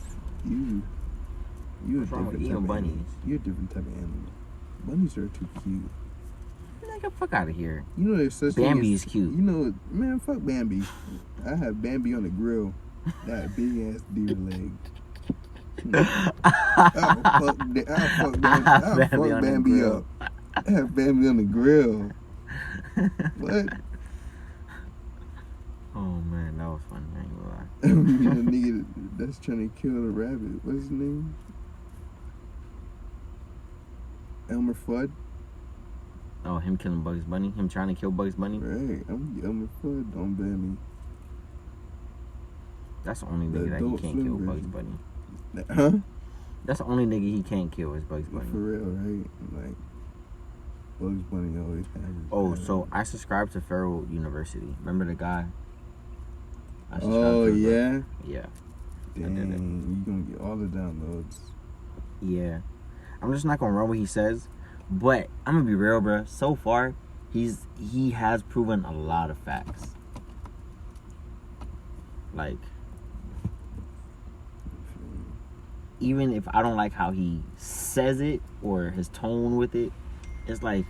you a What's wrong with different eating type of bunnies? animal. You're a different type of animal. Bunnies are too cute. Get the fuck out of here. You know there's such Bambi thing is cute. You know, man, fuck Bambi. I have Bambi on the grill. That big ass deer leg. I'll fuck Bambi up. I have Bambi on the grill. What? Oh man, that was funny. I ain't gonna lie. You know, nigga that's trying to kill the rabbit. What's his name? Elmer Fudd. Oh, him killing Bugs Bunny? Him trying to kill Bugs Bunny? Right. I'm Elmer Fudd on Bambi. That's the only nigga that he can't kill Bugs Bunny. Huh? That's the only nigga he can't kill is Bugs Bunny. For real, right? Like, Bugs Bunny always has his Oh, bad. so I subscribed to Federal University. Remember the guy? I subscribed Oh, to his yeah? Yeah. Dang, you gonna get all the downloads. Yeah. I'm just not gonna run what he says. But I'm gonna be real, bro. So far, he has proven a lot of facts. Like, even if I don't like how he says it or his tone with it, it's like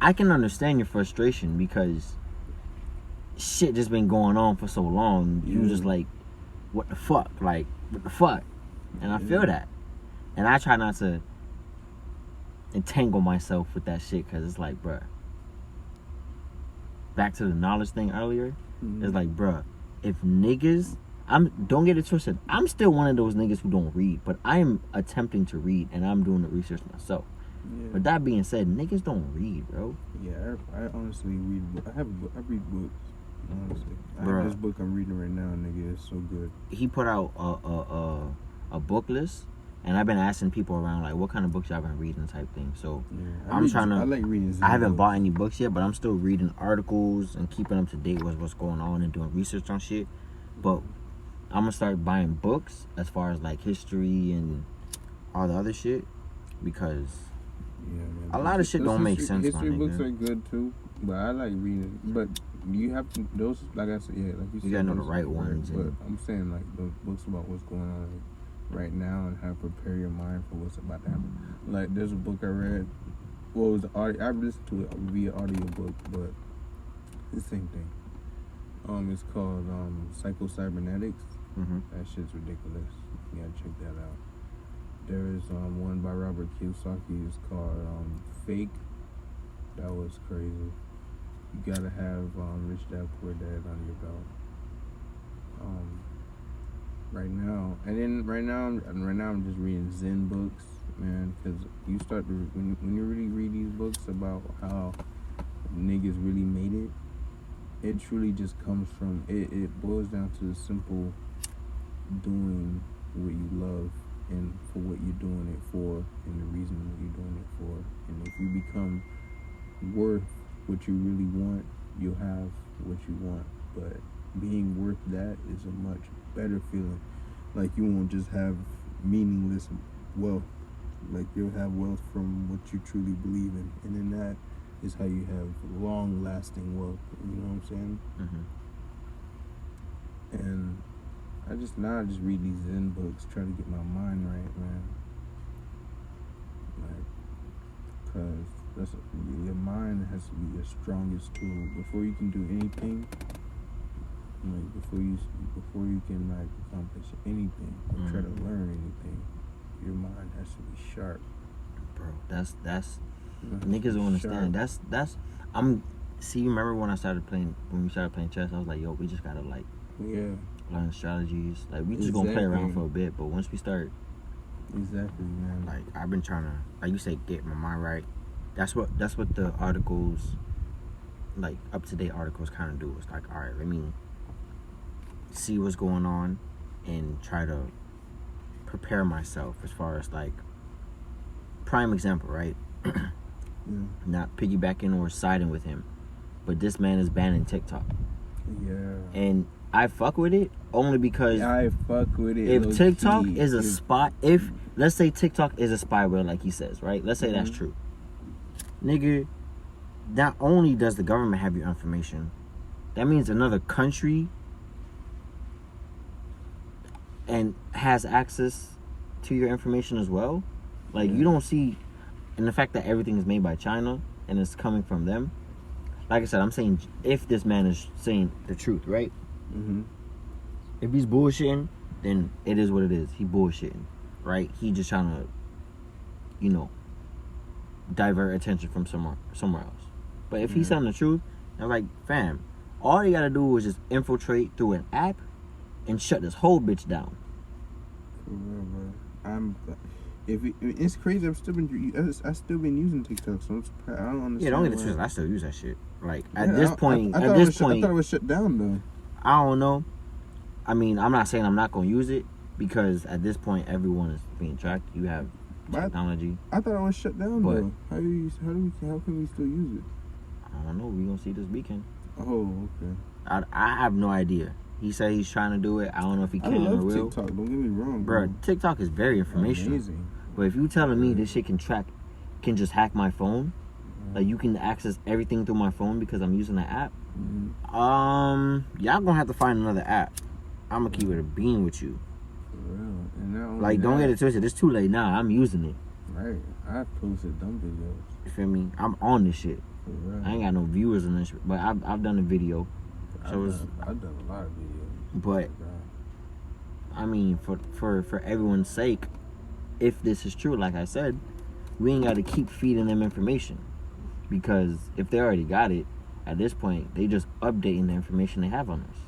I can understand your frustration because shit just been going on for so long. You just like, what the fuck? Like, what the fuck? And I feel that. And I try not to entangle myself with that shit because it's like, bruh. Back to the knowledge thing earlier. It's like, bruh, if niggas, don't get it twisted. I'm still one of those niggas who don't read, but I am attempting to read and I'm doing the research myself. Yeah. But that being said, niggas don't read, bro. Yeah, I honestly read. I read books. Honestly, I have this book I'm reading right now, nigga. It's so good. He put out a book list, and I've been asking people around like, what kind of books y'all been reading, type thing. So I like reading. I haven't bought any books yet, but I'm still reading articles and keeping up to date with what's going on and doing research on shit. But I'm gonna start buying books as far as like history and all the other shit because a lot of shit don't make sense. History books are good too, but I like reading. But you have to those, like I said, like you said, you gotta know the right ones. But I'm saying like those books about what's going on right now and how to prepare your mind for what's about to happen. Like there's a book I read. Well, it was the audio. I listened to it via audio book, but it's the same thing. It's called Psycho-Cybernetics. That shit's ridiculous. You gotta check that out. There is one by Robert Kiyosaki. It's called Fake. That was crazy. You gotta have Rich Dad Poor Dad on your belt. Right now I'm just reading Zen books, man. Because you start to when you really read these books about how niggas really made it. It truly just comes from it boils down to the simple doing what you love and for what you're doing it for and the reason what you're doing it for. And if you become worth what you really want, you'll have what you want. But being worth that is a much better feeling. Like you won't just have meaningless wealth. Like you'll have wealth from what you truly believe in. And then that is how you have long-lasting wealth. You know what I'm saying? And I just read these Zen books, try to get my mind right, man. Like, cause your mind has to be your strongest tool before you can do anything. Like before you can like accomplish anything or try to learn anything, your mind has to be sharp. Bro, that's niggas don't understand. That's See, you remember when we started playing chess? I was like, yo, we just gotta like learn strategies. Like we just gonna play around for a bit, but once we start, exactly, man. Like I've been trying to, like you say, get my mind right. That's what the articles, like up to date articles, kind of do. It's like, all right, let me see what's going on and try to prepare myself as far as like prime example, right? Not piggybacking or siding with him, but this man is banning TikTok. Yeah. And I fuck with it only because I fuck with it. If TikTok is a spot, if let's say TikTok is a spyware, like he says, right? Let's say that's true, nigga. Not only does the government have your information, that means another country and has access to your information as well. Like you don't see, and the fact that everything is made by China and it's coming from them. Like I said, I'm saying if this man is saying the truth, right? If he's bullshitting, then it is what it is. He bullshitting, right? He just trying to, you know, divert attention from somewhere else. But if he's telling the truth, I'm like, fam, all you gotta do is just infiltrate through an app and shut this whole bitch down. For real, bro. It's crazy. I still been using TikTok, so I'm surprised. I don't understand. Yeah, don't get it twisted. I still use that shit. Like at this point, I thought it was shut down though. I don't know. I mean, I'm not saying I'm not gonna use it because at this point, everyone is being tracked. You have technology. I thought it was shut down though. How can we still use it? I don't know. We gonna see this weekend. Oh, okay. I have no idea. He said he's trying to do it. I don't know if he can or will. TikTok. Don't get me wrong, bro. TikTok is very informational. Amazing. But if you telling me this shit can just hack my phone, like you can access everything through my phone because I'm using the app. Y'all gonna have to find another app. I'm gonna keep it a bean with you. For real. And like, don't get it twisted. It's too late now. I'm using it. Right. I posted dumb videos. You feel me? I'm on this shit. For real. I ain't got no viewers in this, but I've done a video. So I've done a lot of videos. But I mean, for everyone's sake, if this is true, like I said, we ain't got to keep feeding them information, because if they already got it, at this point, they just updating the information they have on us.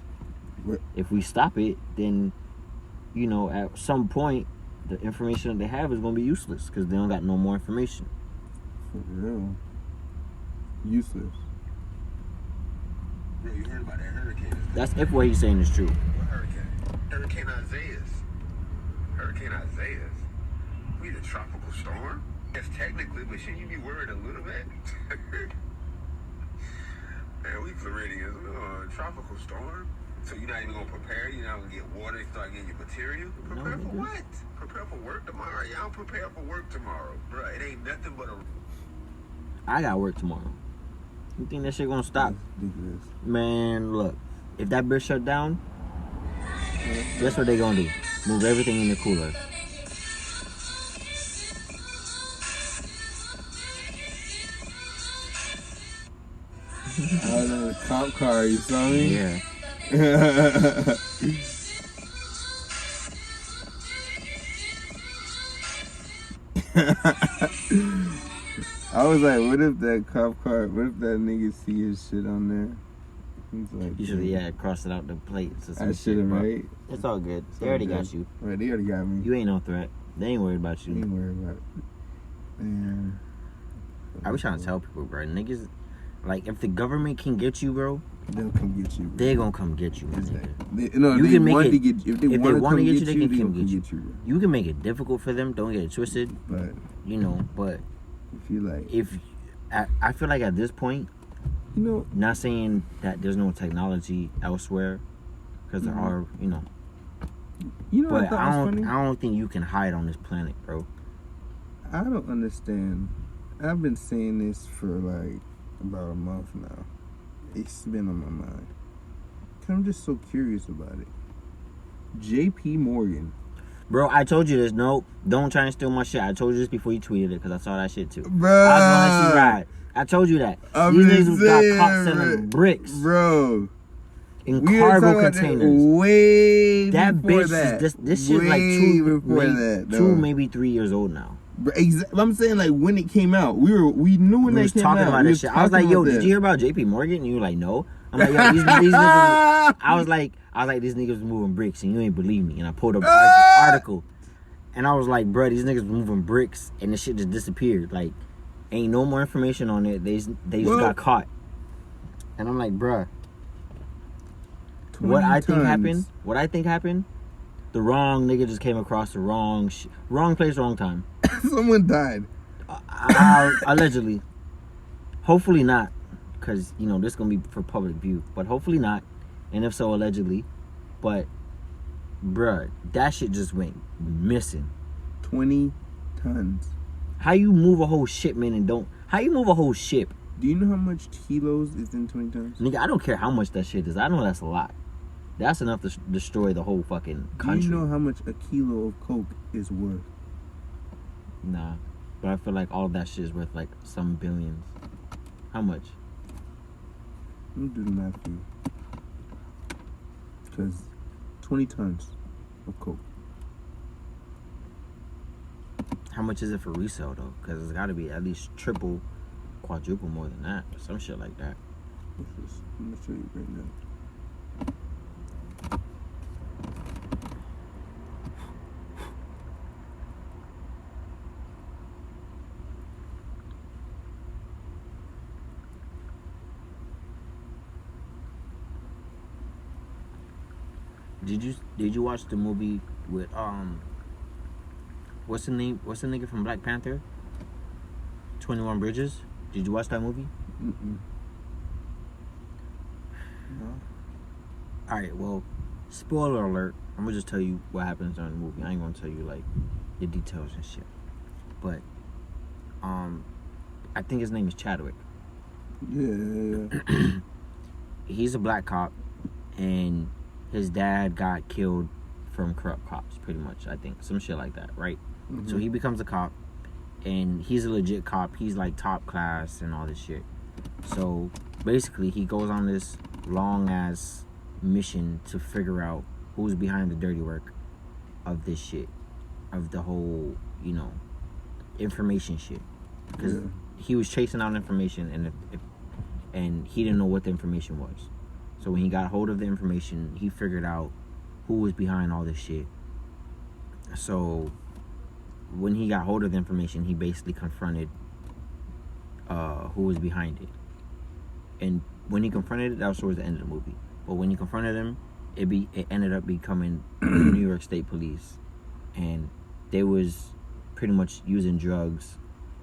What? If we stop it, then, you know, at some point, the information that they have is going to be useless because they don't got no more information. For real. Useless. Bro, you heard about that hurricane? That's if what he's saying is true. What hurricane? Hurricane Isaias. Hurricane Isaias? We the tropical storm? Yes, technically, but shouldn't you be worried a little bit? Man, we Floridians, tropical storm. So you're not even gonna prepare? You're not gonna get water and start getting your material? Prepare for what? Prepare for work tomorrow? Y'all prepare for work tomorrow. Bro, it ain't nothing but a... I got work tomorrow. You think that shit gonna stop? Ridiculous. Man, look. If that bitch shut down, guess what they gonna do? Move everything in the cooler. I know the cop car, you saw me? Yeah. I was like, what if that nigga see his shit on there? He's like, You should cross it out the plates or some I shit. should have, But right? it's all good. They already got you. Right, they already got me. You ain't no threat. They ain't worried about you. Ain't worried about it. Man. I was trying to tell people, bro. Niggas, like, if the government can get you, bro, they'll come get you. Bro. they gonna come get you, my nigga. If they want to get you, they bro. can get you. You can make it difficult for them. Don't get it twisted. But you know, but if you like, I feel like at this point, you know, not saying that there's no technology elsewhere, because there are, you know. You know, But what I thought was funny? I don't think you can hide on this planet, bro. I don't understand. I've been saying this for like about a month now. It's been on my mind. I'm just so curious about it. J.P. Morgan. Bro, I told you this. No, don't try and steal my shit. I told you this before you tweeted it because I saw that shit too. Bruh. I was gonna let you ride. I told you that. These niggas got caught selling bricks, bro, in cargo about containers. Way That before bitch that. This shit like two, before that, maybe 3 years old now. I'm saying like when it came out, we knew when We it was came talking out. about We this was shit. I was talking like, yo, about did that. you hear about JP Morgan? And you were like, no. I'm like, yo, these niggas. I was like, these niggas was moving bricks, and you ain't believe me. And I pulled up the article, and I was like, bro, these niggas was moving bricks, and the shit just disappeared. Like, ain't no more information on it. They just got caught. And I'm like, bruh, what I think happened, the wrong nigga just came across the wrong place, wrong time. Someone died. Allegedly. Hopefully not, because, you know, this is going to be for public view. But hopefully not. And if so, allegedly. But, bruh, that shit just went missing. 20 tons. How you move a whole shipment and don't... How you move a whole ship? Do you know how much kilos is in 20 tons? Nigga, I don't care how much that shit is. I know that's a lot. That's enough to destroy the whole fucking country. Do you know how much a kilo of coke is worth? Nah. But I feel like all of that shit is worth like some billions. How much? Let me do the math for you. Because 20 tons of coke. How much is it for resale though? Because it's got to be at least triple, quadruple more than that. Or some shit like that. I'm going to show you right now. Did you watch the movie with what's the nigga from Black Panther? 21 Bridges? Did you watch that movie? Mm-mm. No. Alright, well, spoiler alert. I'm gonna just tell you what happens during the movie. I ain't gonna tell you like the details and shit. But I think his name is Chadwick. Yeah. He's a black cop, and his dad got killed from corrupt cops, pretty much, I think. Some shit like that, right? Mm-hmm. So he becomes a cop, and he's a legit cop. He's like top class and all this shit. So basically, he goes on this long-ass mission to figure out who's behind the dirty work of this shit. Of the whole, you know, information shit. Because he was chasing out information, and he didn't know what the information was. So when he got hold of the information, he figured out who was behind all this shit. So when he got hold of the information, he basically confronted who was behind it. And when he confronted it, that was towards the end of the movie. But when he confronted him, it ended up becoming New York State Police. And they was pretty much using drugs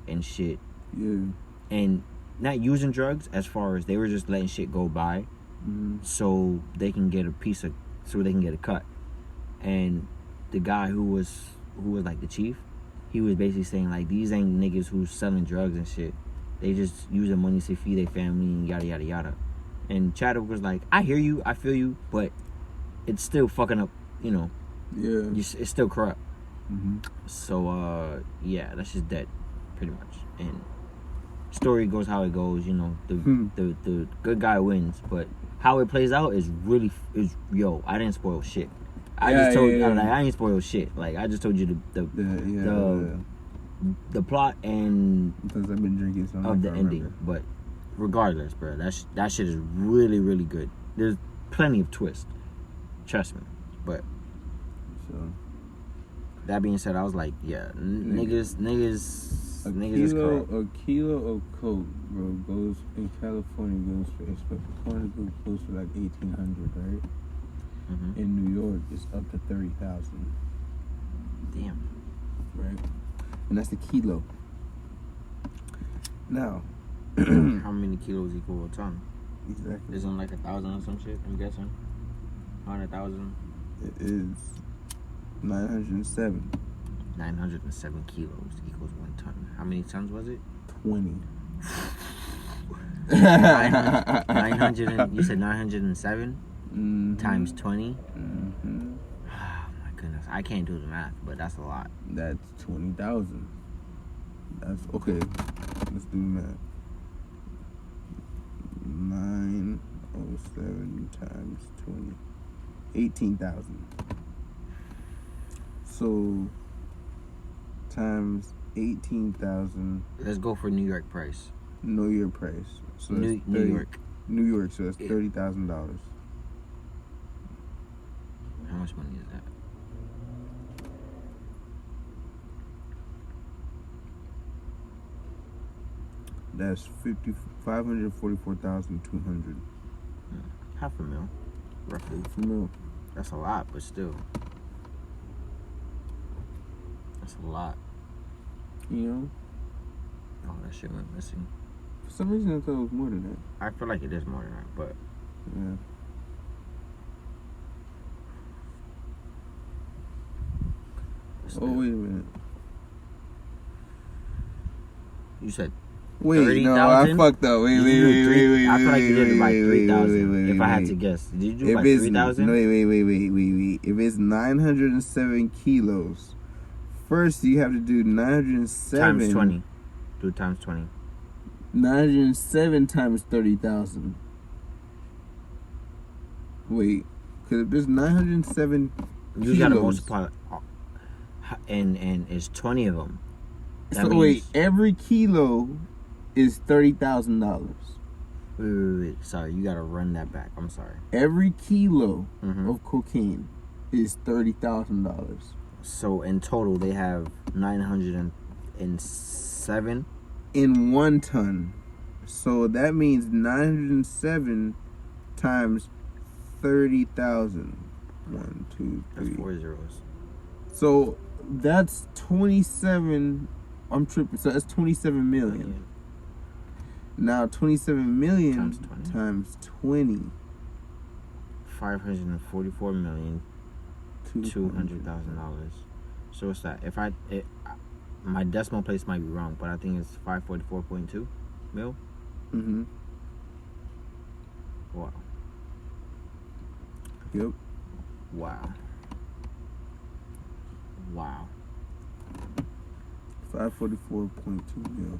and shit. Yeah. And not using drugs as far as they were just letting shit go by. Mm-hmm. So they can get a cut. And the guy who was like the chief, he was basically saying like, these ain't niggas who's selling drugs and shit. They just using money to feed their family and yada yada yada. And Chadwick was like, I hear you, I feel you, but it's still fucking up, you know. Yeah. It's still corrupt. Mm-hmm. So yeah, that's just dead, pretty much. And story goes how it goes, you know. The good guy wins, but how it plays out is I didn't spoil shit. I ain't spoiled shit. Like, I just told you the plot and because I've been drinking so of the ending. But regardless, bro, that shit is really, really good. There's plenty of twists, trust me. But so that being said, I was like, yeah, niggas is correct. A kilo of coke, bro, goes in California goes for like 1,800, right? Mm-hmm. In New York, it's up to 30,000. Damn. Right, and that's the kilo. Now, how many kilos equal a ton? Exactly. Isn't like 1,000 or some shit? I'm guessing 100,000. It is 907. 907 kilos equals 1 ton. How many tons was it? 20. 900 you said 907 times 20. Mm-hmm. Oh my goodness, I can't do the math, but that's a lot. That's 20,000. That's okay. Let's do the math. 907 times 20. 18,000. So times $18,000 Let's go for New York price. New York price. So New York. New York, so that's Yeah. $30,000. How much money is that? That's 544,200. Half a mil, roughly. No, That's a lot, but still. That's a lot. you know, Oh, that shit went missing. for some reason I thought it was more than that. I feel like it is more than that, but Yeah. still. Oh, wait a minute. You said Wait, no, I 30,000? fucked up. Wait, Did wait, you do wait, three- wait, wait. I feel like you did it by wait, wait, 3,000. wait, If I had wait. to guess, did you do it If by it's 3,000? no, wait. If it's 907 kilos, first you have to do 907 Times 20. Do times 20. 907 times 30,000. Wait, because if there's 907 You gotta kilos, multiply, and it's 20 of them. That so means, wait, every kilo is $30,000. wait. Sorry, you gotta run that back. I'm sorry. Every kilo Mhm. of cocaine is $30,000 So in total, they have 907. in 1 ton. So that means 907 times 30,000. 1, 2, That's 3. 4 zeros. So that's 27. I'm tripping. So that's 27 million. Now 27 million Times 20. times 20. $544,200,000. So what's that? My decimal place might be wrong, but I think it's 544.2 mil. Mm-hmm. Wow. Yep. Wow. 544.2 mil.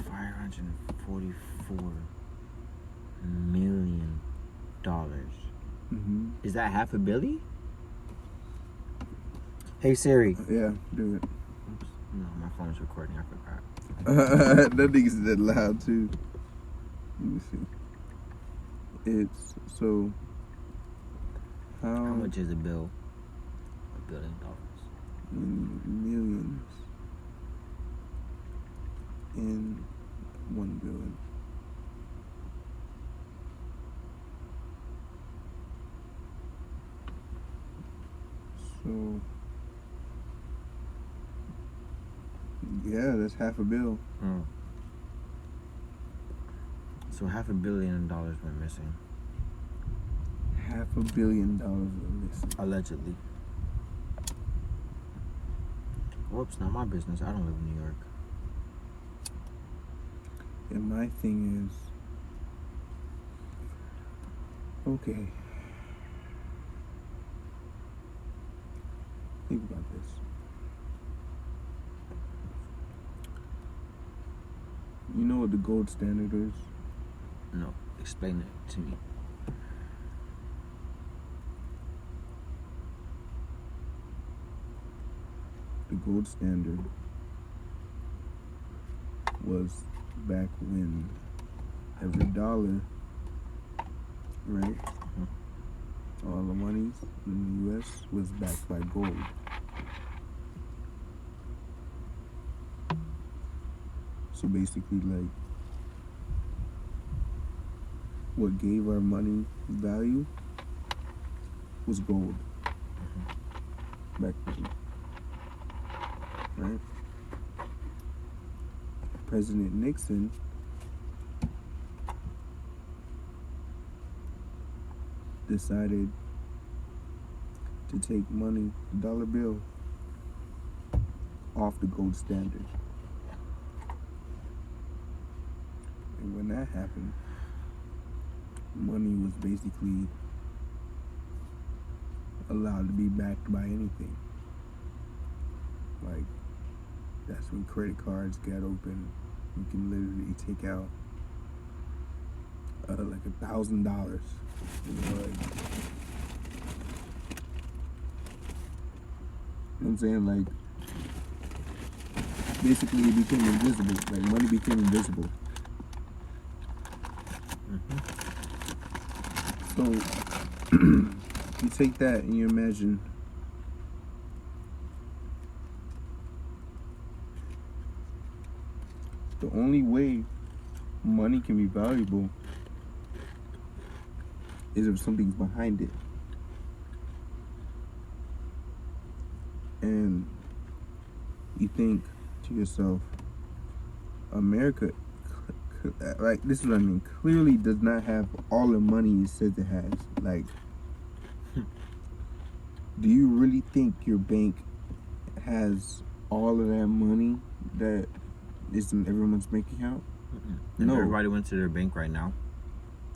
$544 million. Mm-hmm. Is that half a billion? Hey Siri. Yeah, do it. Oops. No, my phone's recording. I forgot. That nigga's that loud too. Let me see. It's so. How How much is a bill? $1 billion. millions in 1 billion? So yeah, that's half a bill. So $500 million went missing. $500 million are missing. Allegedly. Whoops, not my business. I don't live in New York. And my thing is, okay, think about this. You know what the gold standard is? No, explain it to me. The gold standard was back when every dollar, right? All the monies in the U.S. was backed by gold. So basically, like, what gave our money value was gold. Back then. Right? President Nixon decided to take money, the dollar bill, off the gold standard. And when that happened, money was basically allowed to be backed by anything. Like, that's when credit cards got open. You can literally take out like $1,000. You know, like, you know what I'm saying? Like, basically it became invisible. Like money became invisible. So you take that and you imagine the only way money can be valuable is if something's behind it. And you think to yourself, America, like, this is what I mean, clearly does not have all the money it says it has. Like, do you really think your bank has all of that money that is in everyone's bank account? If No. everybody went to their bank right now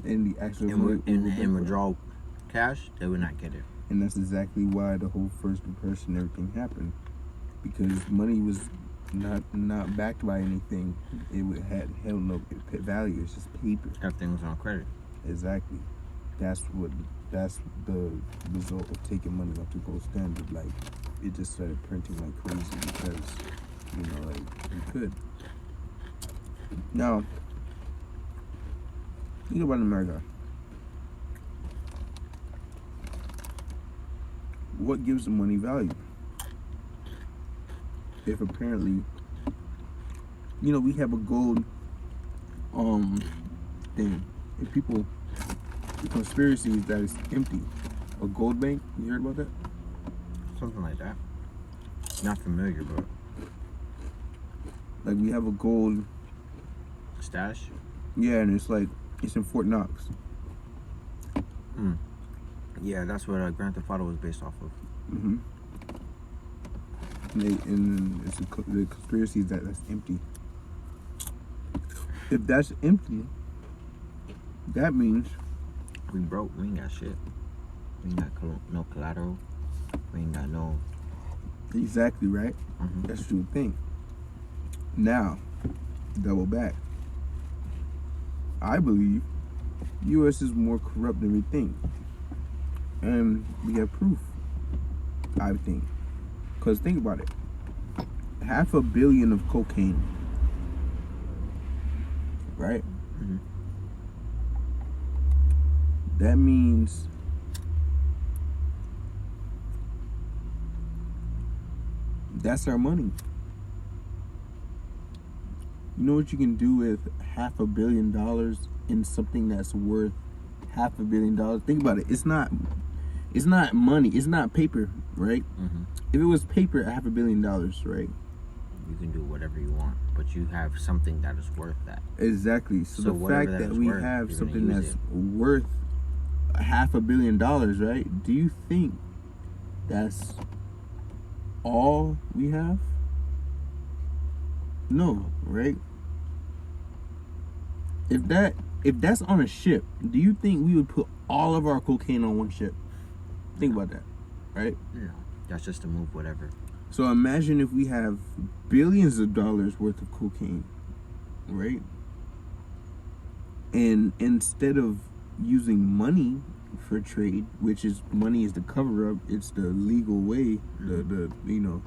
And the actual and withdraw cash, they would not get it. And that's exactly why the whole first depression, everything happened, because money was not backed by anything. It had held no value. It's just paper. Everything was on credit. Exactly. That's the result of taking money off the gold standard. Like, it just started printing like crazy because, you know, like, we could. Now, think about America. What gives the money value? If apparently, you know, we have a gold thing. If people, the conspiracy is that it's empty. A gold bank, you heard about that? Something like that. Not familiar, but Like, we have a gold, stash. yeah, and it's like, it's in Fort Knox. Yeah, that's what Grand Theft Auto was based off of. Mm-hmm. And it's the conspiracy is that that's empty. If that's empty, that means We broke. We ain't got shit. We ain't got no collateral. We ain't got no. exactly right. That's what you would think. Now, double back. I believe U.S. is more corrupt than we think. And we have proof, I think. Because think about it. 500 million of cocaine. Right? That means that's our money. You know what you can do with $500 million in something that's worth $500 million? Think about it. It's not money. It's not paper, right? If it was paper, $500 million, right? You can do whatever you want, but you have something that is worth that. Exactly. So the whatever fact that we worth, have you're something gonna that's use it. worth $500 million, right? Do you think that's all we have? No, right? If that's on a ship, do you think we would put all of our cocaine on one ship? Think about that, right? No, that's just to move whatever. So imagine if we have billions of dollars worth of cocaine, right? And instead of using money for trade, which is money is the cover up, it's the legal way, the you know,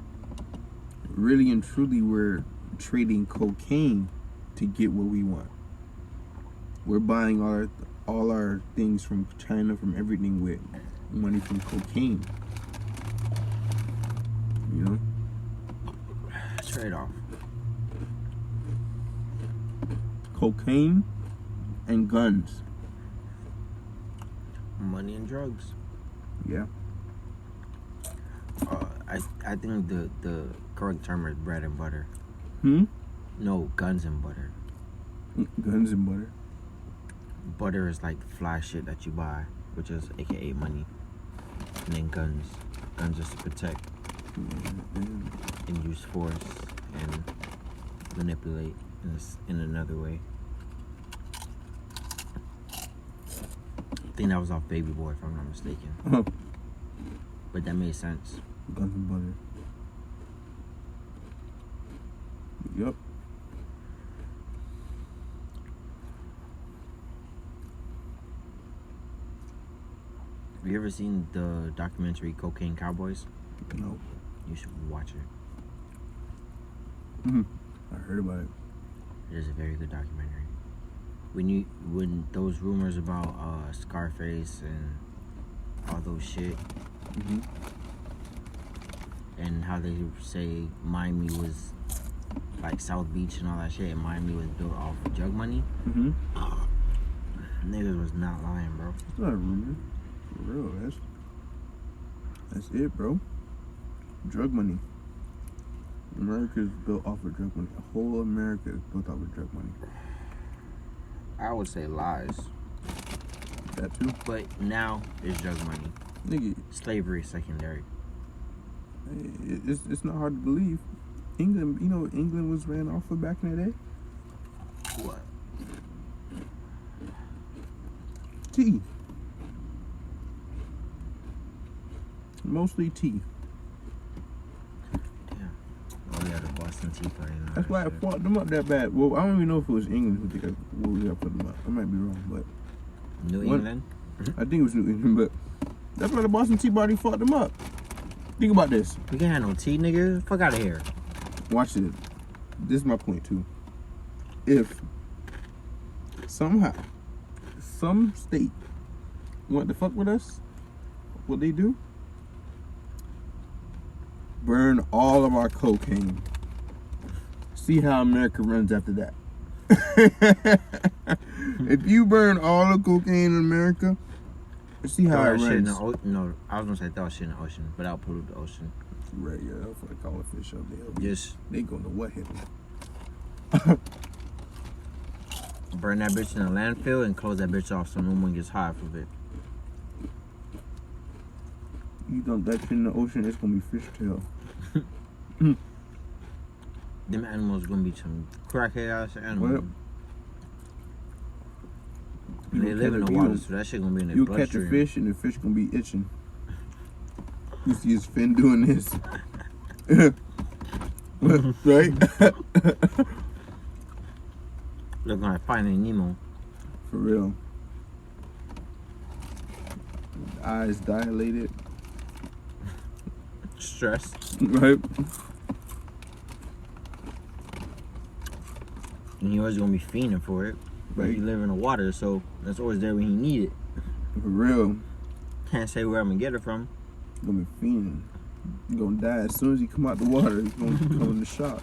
really and truly we're trading cocaine to get what we want. We're buying all our things from China, from everything with money from cocaine. You know? Trade off. Cocaine and guns. Money and drugs. Yeah. I think the correct term is bread and butter. No, guns and butter. Guns and butter. Butter is like fly shit that you buy, which is AKA money. And then guns. Guns is to protect and use force and manipulate in another way. I think that was off Baby Boy, if I'm not mistaken. But that made sense. Guns and butter. Yup. Have you ever seen the documentary Cocaine Cowboys? No. You should watch it. I heard about it. It is a very good documentary. When those rumors about Scarface and all those shit, and how they say Miami was like South Beach and all that shit, and Miami was built off of drug money. Niggas was not lying, bro. It's not a rumor. For real, that's it, bro. Drug money. America is built off of drug money. The whole America is built off of drug money. I would say lies, That too. but now it's drug money. Nigga, Slavery secondary. it's not hard to believe. England, you know, England was ran off of back in the day. What? Tea. Mostly tea. Damn. Oh yeah, the Boston Tea Party. and all That's that why I shit. fought them up that bad. Well, I don't even know if it was England who did put them up. I might be wrong, but New What? England. I think it was New England. But that's why the Boston Tea Party fought them up. Think about this. We can't have no tea, nigga. Fuck out of here. Watch it. This is my point too. If somehow some state want to fuck with us, what they do? Burn all of our cocaine. See how America runs after that. If you burn all the cocaine in America, see how Throw it that shit in runs. the no, I was gonna say throw shit in the ocean, but I'll pollute the ocean. Right, yeah, that's what they call a fish up there. Just They gonna know what hit them. burn that bitch in a landfill and close that bitch off so no one gets high from it. You dump that shit in the ocean, it's gonna be fish tail. Them animals gonna be some crackhead ass animals. Well, They live in the water, so that shit gonna be in their You catch a bloodstream. fish and the fish gonna be itching. You see his fin doing this. Right? Looking like Finding Nemo. For real. Eyes dilated. Stress. Right? And he always gonna be fiending for it. But Right. he live in the water, so that's always there when he need it. For real. Can't say where I'm gonna get it from. Gonna be fiending. He gonna die as soon as he come out the water. He's gonna come in the shock.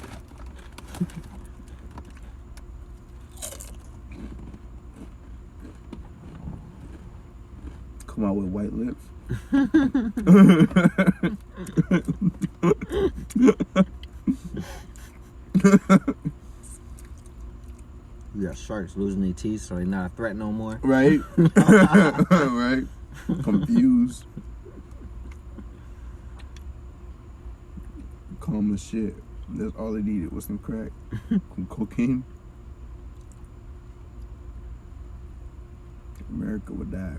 Come out with white lips. You got sharks losing their teeth, so they're not a threat no more. Right? Right? Confused. Calm as shit. That's all they needed was some crack. Some cocaine. America would die.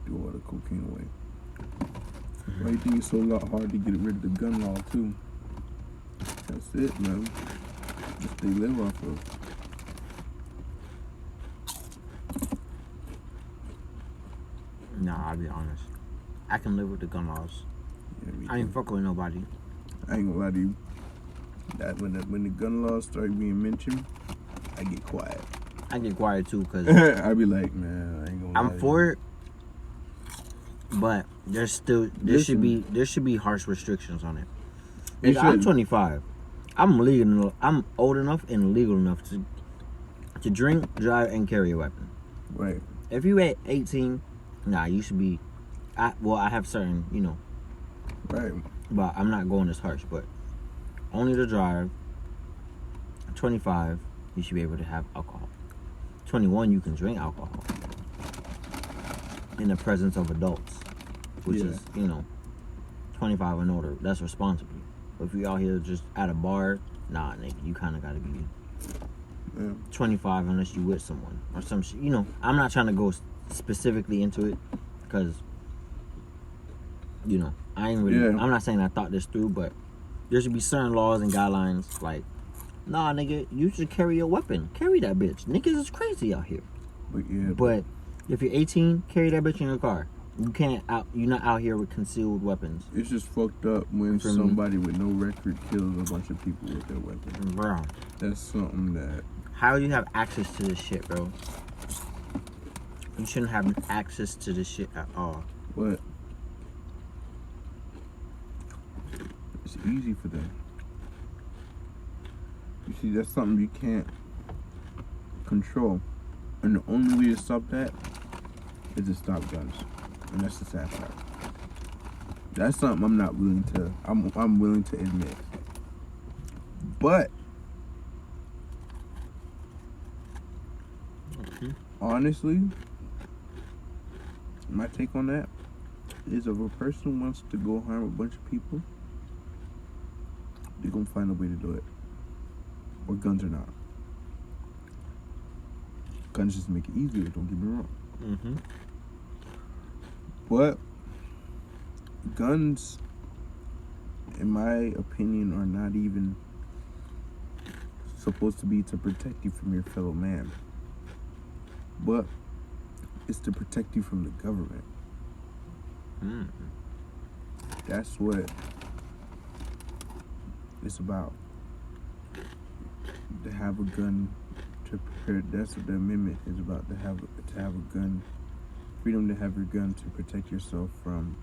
Do all the cocaine away. Why do you think it's so hard to get rid of the gun law too? That's it, man. That's what they live off of. Nah, I'll be honest. I can live with the gun laws. Yeah, me I ain't too. fucking with nobody. I ain't gonna lie to you. That when the gun laws start being mentioned, I get quiet. I get quiet too, cause I be like, man, I ain't gonna. lie I'm to for you. it, but there Listen. should be harsh restrictions on it. It Nigga, I'm should. 25. I'm old enough and legal enough to drink, drive, and carry a weapon. Right. If you at 18, nah, you should be. I have certain, Right. but I'm not going as harsh. But only to drive. 25, you should be able to have alcohol. 21, you can drink alcohol in the presence of adults, which Yeah. is 25 and older. That's responsibly. But if you out here just at a bar, nah, nigga, you kind of gotta be Yeah. 25 unless you with someone or some shit. I'm not trying to go specifically into it because I ain't really. Yeah. I'm not saying I thought this through, but there should be certain laws and guidelines like, nah, nigga, you should carry a weapon. Carry that bitch. Niggas is crazy out here. But yeah. But if you're 18, carry that bitch in your car. You're not out here with concealed weapons. It's just fucked up when For me. somebody with no record kills a bunch of people with their weapon. Bro, That's something that... how do you have access to this shit, bro? You shouldn't have access to this shit at all. What? It's easy for them. You see, that's something you can't control. And the only way to stop that is to stop guns. And that's the sad part. That's something I'm not willing to, I'm willing to admit. But, honestly, my take on that is if a person wants to go harm a bunch of people, they're gonna find a way to do it. Or guns or not. Guns just make it easier, don't get me wrong. Mm-hmm. But guns, in my opinion, are not even supposed to be to protect you from your fellow man. But it's to protect you from the government. That's what it's about. To have a gun to prepare. That's what the amendment is about. To have a gun, freedom to have your gun to protect yourself from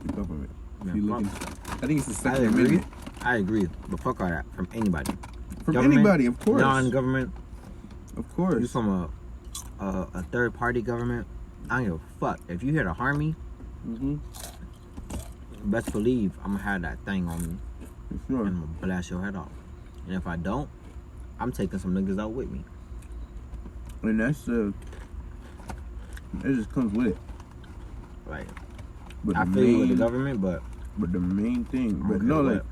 the government. If you look I think it's the Second Amendment. I agree. But fuck all that. From anybody. From Government, anybody, of course. Non-government. Of course. You from a third party government. I don't give a fuck. If you here to harm me, best believe I'm gonna have that thing on me. For sure. And I'm gonna blast your head off. And if I don't, I'm taking some niggas out with me. And that's it just comes with it. Like, But I feel you with the government, but the main thing, but okay, no, what? like,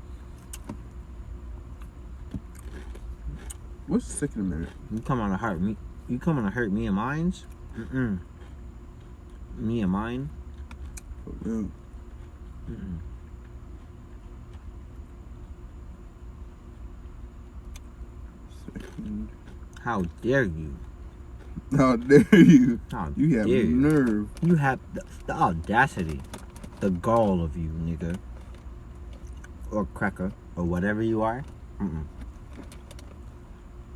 what's the Second Amendment? You coming to hurt me? You coming to hurt me and mine's? Me and mine? For real. Second. How dare you? How dare you? How You have dare you? nerve. You have the audacity, the gall of you, nigga, or cracker, or whatever you are.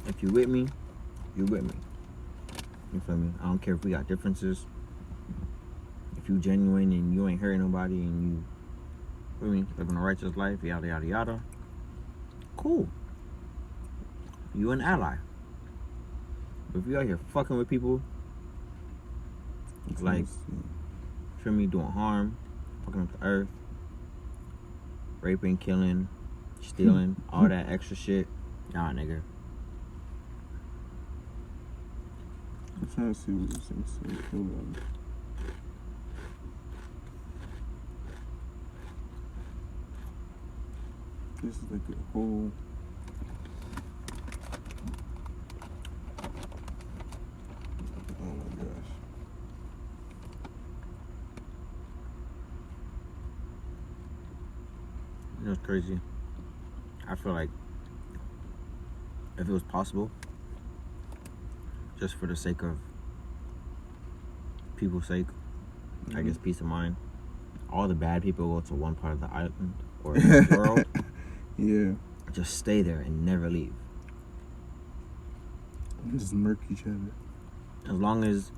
If you with me, you with me. You feel me? I don't care if we got differences. If you genuine and you ain't hurting nobody and you, feel me, living a righteous life, yada yada yada. Cool. You an ally. But if you out here fucking with people, like, feel me, doing harm, fucking up the earth, raping, killing, stealing, all that extra shit, nah, nigga. I'm trying to see what this thing says. Hold on. This is like a whole... Oh my gosh. You know what's crazy? I feel like if it was possible, just for the sake of people's sake, I guess peace of mind, all the bad people go to one part of the island or the world. Yeah. Just stay there and never leave. Just murk each other. As long as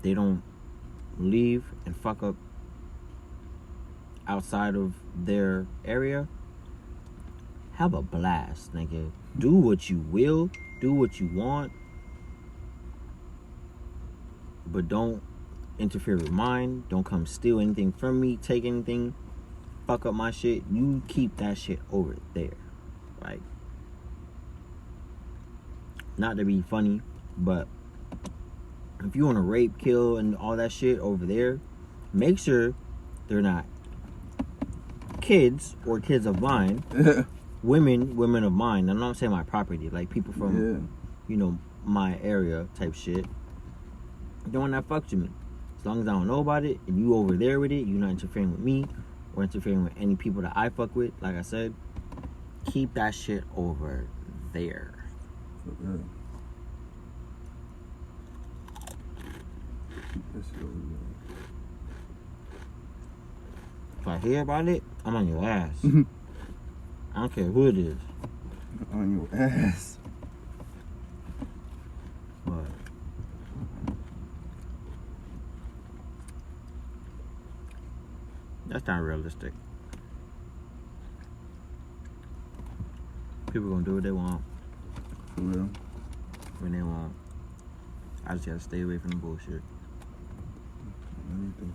they don't leave and fuck up outside of their area, have a blast, nigga. Do what you will, do what you want, but don't interfere with mine. Don't come steal anything from me, take anything, fuck up my shit. You keep that shit over there. Like, not to be funny, but if you want to rape, kill, and all that shit over there, make sure they're not kids or kids of mine. women of mine. I'm not saying my property, like people from, you know, my area type shit. Don't want that fuck to me. As long as I don't know about it and you over there with it, you're not interfering with me or interfering with any people that I fuck with. Like I said, keep that shit over there. Keep that shit over there. If I hear about it, I'm on your ass. I don't care who it is. On your ass. But that's not realistic. People gonna do what they want For real. when they want. I just gotta stay away from the bullshit. Anything.